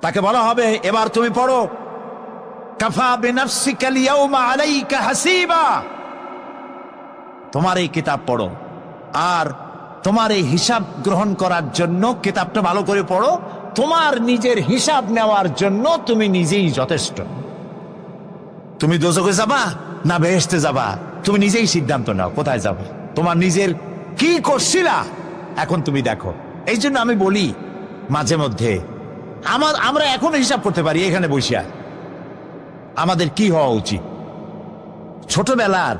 তাকে বলা হবে এবার তুমি পড়ো। কাফা বিনাফসিকাল ইয়াউমা আলাইকা হাসিবা, তোমার এই কিতাব পড়ো, আর তোমার এই হিসাব গ্রহণ করার জন্য কিতাবটা ভালো করে পড়ো। তোমার নিজের হিসাব নেওয়ার জন্য তুমি নিজেই যথেষ্ট। তুমি দোজখে যাবা না বেহেশতে যাবা, তুমি নিজেই সিদ্ধান্ত নাও কোথায় যাবে। তোমার নিজের কি করছিলা এখন তুমি দেখো। এই জন্য আমি বলি মাঝে মধ্যে আমরা এখনো হিসাব করতে পারি এখানে বসিয়া। আমাদের কি হওয়া উচিত? ছোটবেলার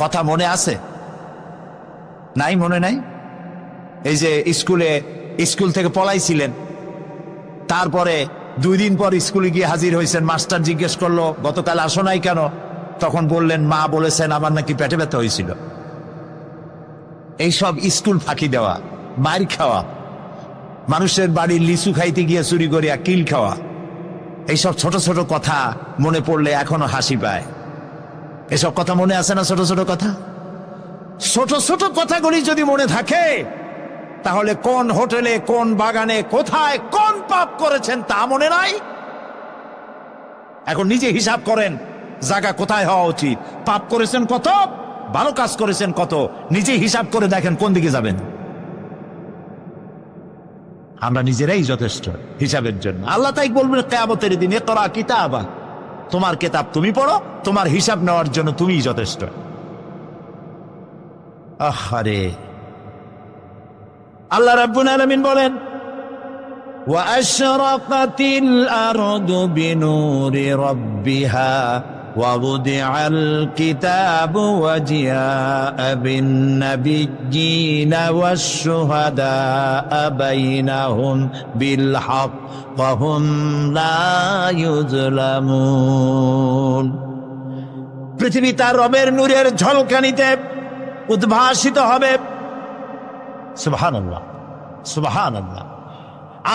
কথা মনে আছে? নাই? মনে নাই? এই যে স্কুল থেকে পলাইছিলেন, তারপরে 2 দিন পর স্কুলে গিয়ে হাজির হয়েছেন। মাস্টার জিজ্ঞেস করলো গতকাল আসো নাই কেন? তখন বললেন মা বলেছেন আমার নাকি পেটে ব্যথা হয়েছিল। এইসব স্কুল ফাঁকি দেওয়া, মার খাওয়া, মানুষের বাড়ির লিচু খাইতে গিয়ে চুরি করিয়া কিল খাওয়া, এইসব ছোট ছোট কথা মনে পড়লে এখনো হাসি পায়। এসব কথা মনে আছে না? ছোট ছোট কথা, ছোট ছোট কথাগুলি যদি মনে থাকে, তাহলে কোন হোটেলে, কোন বাগানে, কোথায়, কোন পাপ করেছেন তা মনে নাই। এখন নিজে হিসাব করেন জায়গা কোথায় হওয়া উচিত। পাপ করেছেন কত, ভালো কাজ করেছেন কত, নিজে হিসাব করে দেখেন কোন দিকে যাবেন। আমরা নিজেরাই যথেষ্ট হিসাবের জন্য। আল্লাহ তাই বলবেন কিয়ামতের দিনে, ইকরা কিতাবা, তোমার কিতাব তুমি পড়ো, তোমার হিসাব নেওয়ার জন্য তুমিই যথেষ্ট। আহারে, আল্লাহ রাব্বুল আলামিন বলেন, ওয়া আশরাকাতিল আরদু বিনুরি রাব্বিহা ওয়া বুদিআল কিতাবু ওয়া জিআআ বিন নাবিয়্যিনা ওয়াশ শুহাদাআ বাইনাহুম বিল হক ওয়া হুম লা ইউযলামুন। পৃথিবী তার রবের নূরের ঝলকানিতে উদ্ভাসিত হবে। সুবহানাল্লাহ, সুবহানাল্লাহ।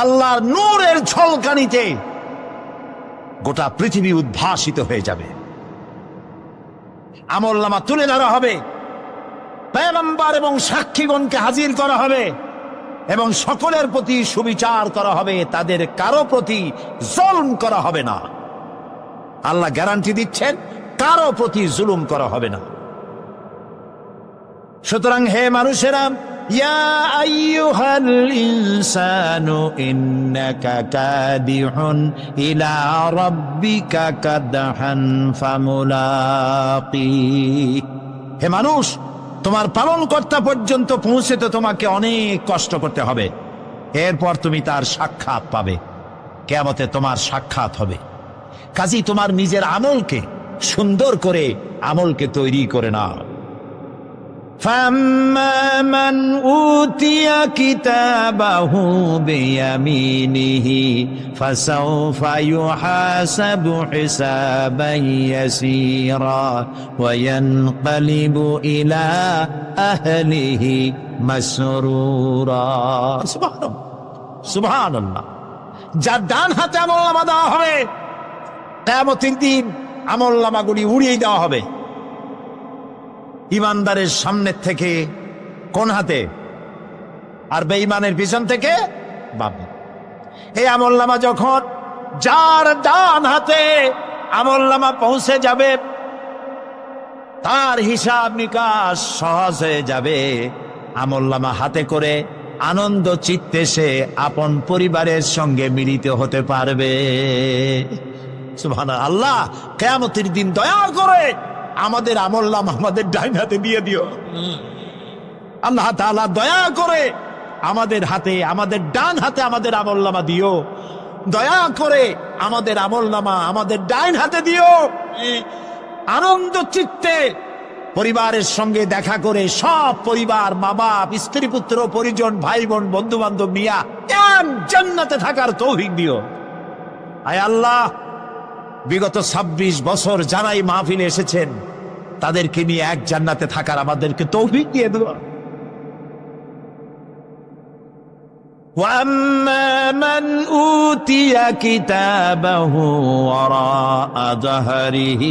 আল্লাহর নূরের ঝলকানিতে গোটা পৃথিবী উদ্ভাসিত হয়ে যাবে। আমলনামা তুলে ধরা হবে, পয়গম্বর এবং সাক্ষীগণকে হাজির করা হবে, এবং সকলের প্রতি সুবিচার করা হবে। তাদের কারো প্রতি জুলুম করা হবে না। আল্লাহ গ্যারান্টি দিচ্ছেন, কারো প্রতি জুলুম করা হবে না। সুতরাং হে মানুষেরা, ইয়া আইয়ুহাল ইনসানু ইন্নাকা কাদিহুন ইলা রাব্বিকা কাদহান ফামুলাকি। হে মানুষ, তোমার পালনকর্তা পর্যন্ত পৌঁছতে তোমাকে অনেক কষ্ট করতে হবে, এরপর তুমি তার সাক্ষাৎ পাবে, কিয়ামতে তোমার সাক্ষাৎ হবে। কাজী তোমার নিজের আমলকে সুন্দর করে আমলকে তৈরি করে নাও। فَأَمَّا مَنْ أُوتِيَ كِتَابَهُ بِيَمِينِهِ فَسَوْفَ يُحَاسَبُ حِسَابًا يَسِيرًا وَيَنْقَلِبُ إِلَى أَهْلِهِ مسرورا। সুবহানাল্লাহ। যার ডান হাতে আমলনামা দেওয়া হবে, কিয়ামতের দিন আমলনামাগুলি উড়িয়ে দেওয়া হবে। ইমানদারের সামনের থেকে কোন হাতে, আর বেঈমানের পিছন থেকে বামে। এই আমলনামা যখন যার ডান হাতে আমলনামা পৌঁছে যাবে, তার হিসাব নিকাশ সহজ হয়ে যাবে। আমলনামা হাতে করে আনন্দ চিত্তে সে আপন পরিবারের সঙ্গে মিলিত হতে পারবে। সুবহানাল্লাহ। আল্লাহ কিয়ামতের দিন দয়া করে আমাদের আমলনামা আমাদের ডাইন হাতে দিয়ে দিও। আল্লাহ তাআলা দয়া করে আমাদের হাতে, আমাদের ডান হাতে আমাদের আমলনামা দিও। দয়া করে আমাদের আমলনামা আমাদের ডাইন হাতে দিও। আনন্দ চিত্তে পরিবারের সঙ্গে দেখা করে সব পরিবার, মা বাপ, স্ত্রী পুত্র পরিজন, ভাই বোন, বন্ধু বান্ধব নিয়া জান্নাতে থাকার তৌফিক দিও। আয় আল্লাহ, বিগত 26 বছর যারাই মাহফিলে এসেছেন তাদেরকে নিয়ে এক জান্নাতে থাকার আমাদেরকে তৌফিক দিয়ে দিও। وَأَمَّا مَنْ أُوتِيَ كِتَابَهُ وَرَاءَ ظَهْرِهِ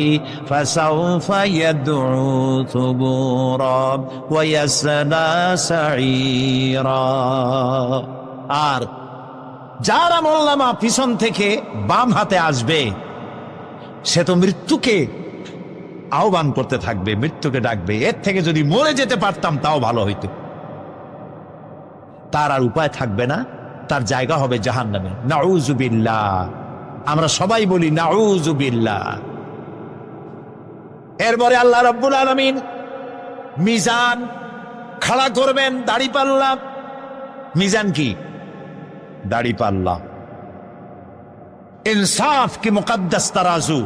فَسَوْفَ يَدْعُو ثُبُورًا وَيَصْلَى سَعِيرًا। আর যার আমলনামা পিছন থেকে বাম হাতে আসবে, সে তো মৃত্যুকে আহ্বান করতে থাকবে, মৃত্যুকে ডাকবে। এর থেকে যদি মরে যেতে পারতাম তাও ভালো হইতো। তার আর উপায় থাকবে না, তার জায়গা হবে জাহান্নামে। নাউযুবিল্লাহ। আমরা সবাই বলি নাউযুবিল্লাহ। এরপরে আল্লাহ রাব্বুল আলামিন মিজান খাড়া করবেন, দাড়িপাল্লা। মিজান কি? দাড়িপাল্লা। ইনসাফ কি মুকদ্দাস তারাজু।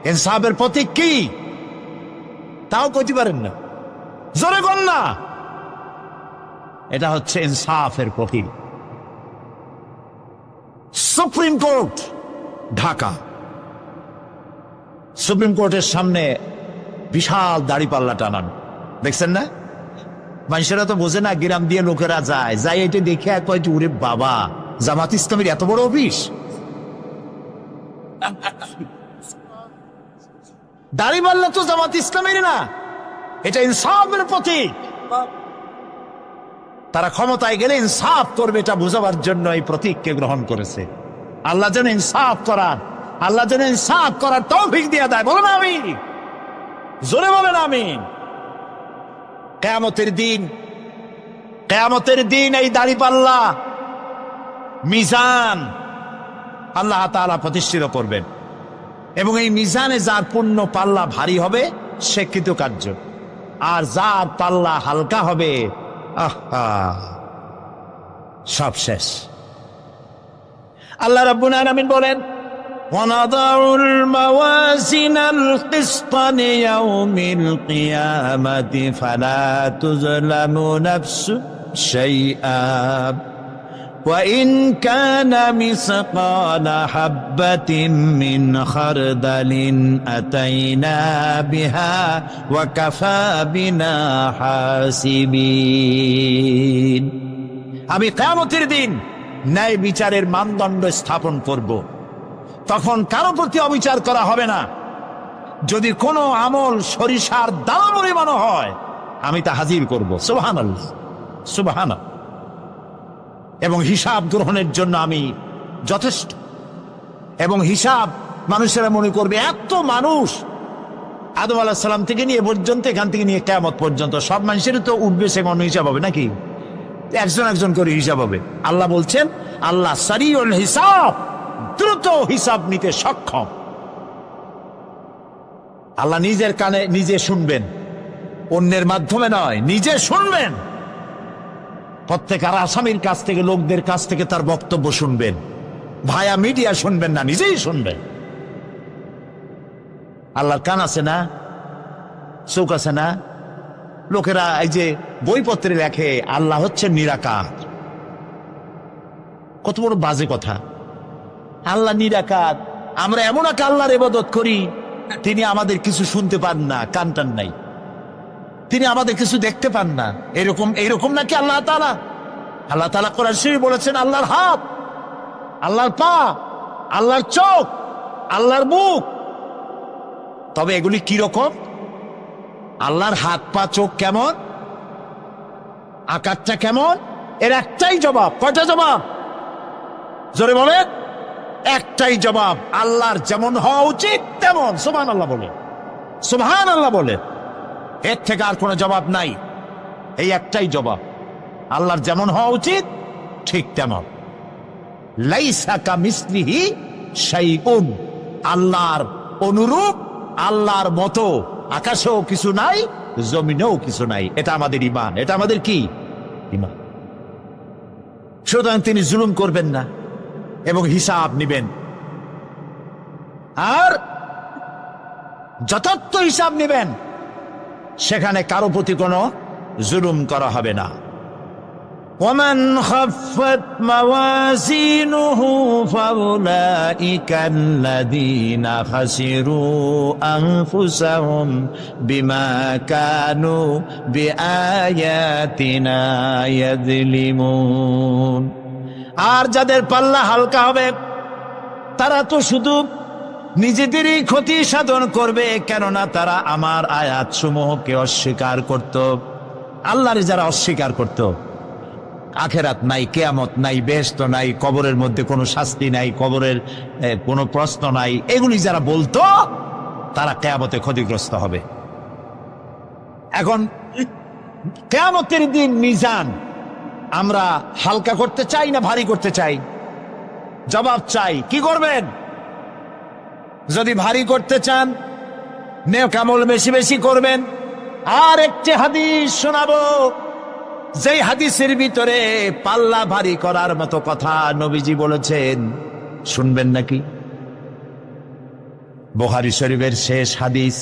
ইনসাফের প্রতীক কি তাও কইতে পারেন না, জোরে বল না। এটা হচ্ছে ইনসাফের প্রতীক। সুপ্রিম কোর্ট ঢাকা, সুপ্রিম কোর্টের সামনে বিশাল দাড়িপাল্লা টানানো, দেখছেন না? মানুষেরা তো বোঝে না, গ্রাম দিয়ে লোকেরা যায়, যাই এটা দেখে এক কয়েকটি, উরে বাবা, জামাত ইসলামের এত বড় অফিস। দাড়িপাল্লা তো জামাত ইসলামের না, এটা ইনসাফের প্রতীক। তারা ক্ষমতায় গেলে ইনসাফ করবে, এটা বোঝাবার জন্য এই প্রতীককে গ্রহণ করেছে। আল্লাহ যেন ইনসাফ করার তৌফিক দিয়ে দেয়। বলেন আমিন, জোরে বলেন আমিন। কিয়ামতের দিন এই দাড়িপাল্লা মিজান আল্লাহ তাআলা প্রতিষ্ঠিত করবেন, এবং এই মিজানে যার পুণ্য পাল্লা ভারী হবে সে কৃতকার্য, আর যার পাল্লা হালকা হবে সব শেষ। আল্লাহ রাব্বুল আলামিন বলেন, وَنَضَعُ الْمَوَازِينَ الْقِسْطَ لِيَوْمِ الْقِيَامَةِ فَلَا تُظْلَمُ نَفْسٌ شَيْئًا وَإِنْ كَانَ مِثْقَالَ حَبَّةٍ مِّنْ خَرْدَلٍ أَتَيْنَا بِهَا وَكَفَى بِنَا حَاسِبِينَ। আমি কিয়ামতের দিন ন্যায় বিচারের মানদণ্ড স্থাপন করব। তখন কারো প্রতি অবিচার করা হবে না। যদি কোনো আমল সরিষার দানা পরিমাণ হয়, আমি তা হাজির করব। সুবহানাল্লাহ, সুবহানাল্লাহ। এবং হিসাব গ্রহণের জন্য আমি যথেষ্ট। এবং হিসাব মানুষেরা মনে করবে, এত মানুষ আদম আলাইহিস সালাম থেকে নিয়ে পর্যন্ত, এখান থেকে নিয়ে কিয়ামত পর্যন্ত সব মানুষের তো উঠবে সেমন হিসাব হবে নাকি? একজন একজন করে হিসাব হবে। আল্লাহ বলছেন আল্লাহ সারিউল হিসাব, দ্রুত হিসাব নিতে সক্ষম। আল্লাহ নিজের কানে নিজে শুনবেন, অন্যের মাধ্যমে নয়, নিজে শুনবেন। প্রত্যেক আর আসামির কাছ থেকে, লোকদের কাছ থেকে তার বক্তব্য শুনবেন। ভায়া মিডিয়া শুনবেন না, নিজেই শুনবেন। আল্লাহর কান আছে না, চোখ আছে না? লোকেরা এই যে বইপত্রে লেখে আল্লাহ হচ্ছে নিরাকার, কত বড় বাজে কথা। আল্লাহ নিরাকার, আমরা এমন এক আল্লাহর ইবাদত করি, তিনি আমাদের কিছু শুনতে পান না, কান টান নাই, তিনি আমাদের কিছু দেখতে পান না। এরকম নাকি আল্লাহ তাআলা? আল্লাহ তাআলা কোরআন শরীফে বলেছেন আল্লাহর হাত, আল্লাহর পা, আল্লাহর চোখ, আল্লাহর মুখ। তবে এগুলি কি রকম? আল্লাহর হাত, পা, চোখ কেমন, আকারটা কেমন? এর একটাই জবাব। কয়টা জবাব? জোরে বলেন। একটাই জবাব, আল্লাহর যেমন হওয়া উচিত তেমন। সুবহানাল্লাহ বলে, সুবহানাল্লাহ বলে। এর থেকে আর কোনো জবাব নাই। এই একটাই জবাব, আল্লাহর যেমন হওয়া উচিত ঠিক তেমন। লাইসা কামিসলিহি শাইউন, আল্লাহর অনুরূপ, আল্লাহর মতো আকাশেও কিছু নাই, জমিনেও কিছু নাই। এটা আমাদের ঈমান, এটা আমাদের কি ঈমান। সুতরাং তিনি জুলুম করবেন না এবং হিসাব নিবেন, আর যথার্থ হিসাব নিবেন। সেখানে কারো প্রতি কোনো জুলুম করা হবে না। ومن خفت موازينه فأولئك الذين خسروا أنفسهم بما كانوا بآياتنا يظلمون। আর যাদের পাল্লা হালকা হবে তারা তো শুধু নিজেদেরই ক্ষতি সাধন করবে, কেননা তারা আমার আয়াত সমূহকে অস্বীকার করত। আল্লাহরে যারা অস্বীকার করত, আখেরাত নাই, কিয়ামত নাই, বেহেশত নাই, কবরের মধ্যে কোনো শাস্তি নাই, কবরের কোনো প্রশ্ন নাই, এগুলি যারা বলতো তারা কিয়ামতে ক্ষতিগ্রস্ত হবে। এখন কিয়ামতের দিন মিজান আমরা হালকা করতে চাই না ভারী করতে চাই? জবাব চাই। কি করবেন? যদি ভারী করতে চান, নেক আমল বেশি বেশি করবেন। আর একটি হাদিস শোনাবো, যেই হাদিসের ভিতরে পাল্লা ভারী করার মতো কথা নবীজি বলেছেন। শুনবেন নাকি? বুখারী শরীফের শেষ হাদিস।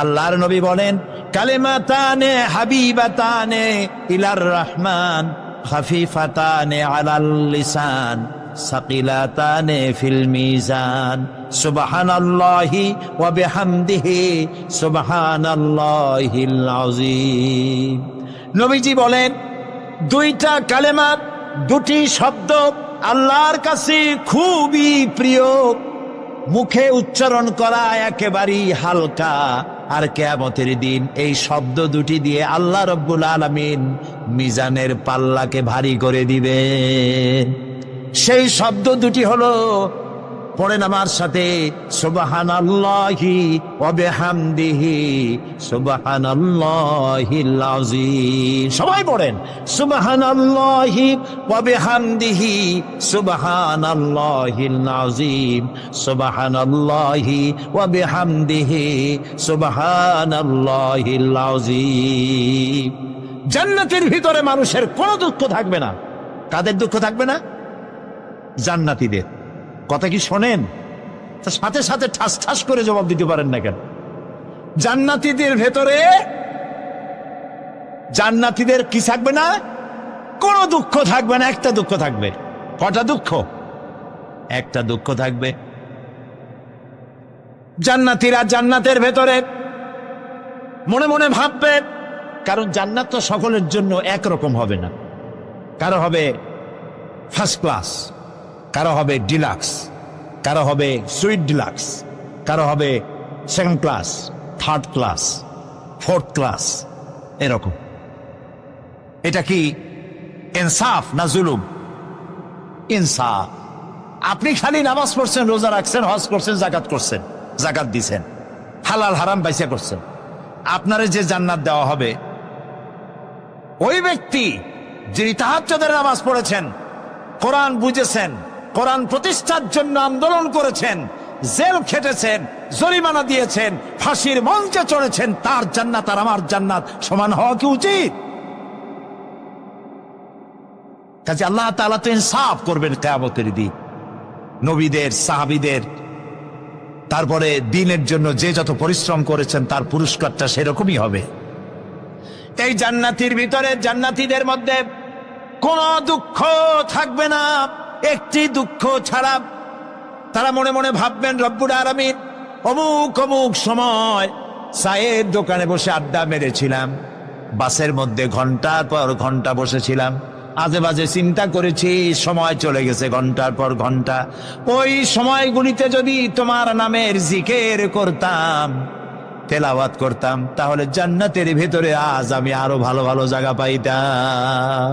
আল্লাহর নবী বলেন, কালিমাতানে হাবিবাতানে ইলার রহমান খাফিফাতানে আলাল লিসান সাকিলাতানে ফিল মিজান সুবহানাল্লাহি ওয়া বিহামদিহি সুবহানাল্লাহিল আযীম। নবীজি বলেন, দুইটা কালেমা, দুটি শব্দ আল্লাহর কাছে খুবই প্রিয়, মুখে উচ্চারণ করা একেবারেই হালকা। আর কিয়ামতের দিন এই শব্দ দুটি দিয়ে আল্লাহ রব্বুল আলামিন মিজানের পাল্লাকে ভারী করে দিবেন। সেই শব্দ দুটি হলো, পড়েন আমার সাথে, সুবহানাল্লাহি ওয়া বিহামদিহি সুবহানাল্লাহিল আযীম। সবাই পড়েন, সুবহানাল্লাহি ওয়া বিহামদিহি সুবহানাল্লাহিল আযীম সুবহানাল্লাহি ওয়া বিহামদিহি সুবহানাল্লাহিল আযীম। জান্নাতের ভিতরে মানুষের কোনো দুঃখ থাকবে না। কাদের দুঃখ থাকবে না? জান্নাতীদের। কথা কি শোনেন? সাথে সাথে ঠাস ঠাস করে জবাব দিতে পারেন না কেন? জান্নাতীদের ভেতরে, জান্নাতীদের কি থাকবে না? কোনো দুঃখ থাকবে না। একটা দুঃখ থাকবে। কটা দুঃখ? একটা দুঃখ থাকবে। জান্নাতীরা জান্নাতের ভেতরে মনে মনে ভাববে, কারণ জান্নাত তো সকলের জন্য একরকম হবে না। কারো হবে ফার্স্ট ক্লাস, কারো হবে ডিলাক্স, কারো হবে সুইট ডিলাক্স, কারো হবে second class, third class, fourth class, এরকম। এটা কি ইনসাফ না জুলুম? ইনসাফ। আপনি খালি নামাজ পড়ছেন, রোজা রাখছেন, হজ করছেন, জাকাত করছেন, জাকাত দিছেন, হালাল হারাম বাইসা করছেন, আপনারে যে জান্নাত দেওয়া হবে ওই ব্যক্তি যিনি তাহাজ্জুদের নামাজ পড়েছেন, কোরআন বুঝেছেন, কোরআন প্রতিষ্ঠার জন্য আন্দোলন করেছেন, জেল খেটেছেন, জরিমানা দিয়েছেন, ফাঁসির মঞ্চে চড়েছেন, তার জান্নাত আর আমার জান্নাত সমান হওয়া কি উচিত? কাজে আল্লাহ তাআলা তো ইনসাফ করবেন কিয়ামতের দিন। নবীদের, সাহাবীদের, তারপরে দিনের জন্য যে যত পরিশ্রম করেছেন তার পুরস্কারটা সেরকমই হবে। এই জান্নাতির ভিতরে, জান্নাতীদের মধ্যে কোনো দুঃখ থাকবে না, একটি দুঃখ ছাড়া। তারা মনে মনে ভাববেন, রব্বুল আলামিন, অমুক অমুক সময় চায়ের দোকানে বসে আড্ডা মেরেছিলাম, বাসের মধ্যে ঘন্টার পর ঘন্টা বসেছিলাম, আজে বাজে চিন্তা করেছি, সময় চলে গেছে ঘন্টার পর ঘন্টা। ওই সময়গুলিতে যদি তোমার নামের জিকির করতাম, তেলাওয়াত করতাম, তাহলে জান্নাতের ভেতরে আজ আমি আরো ভালো ভালো জায়গা পাইতাম।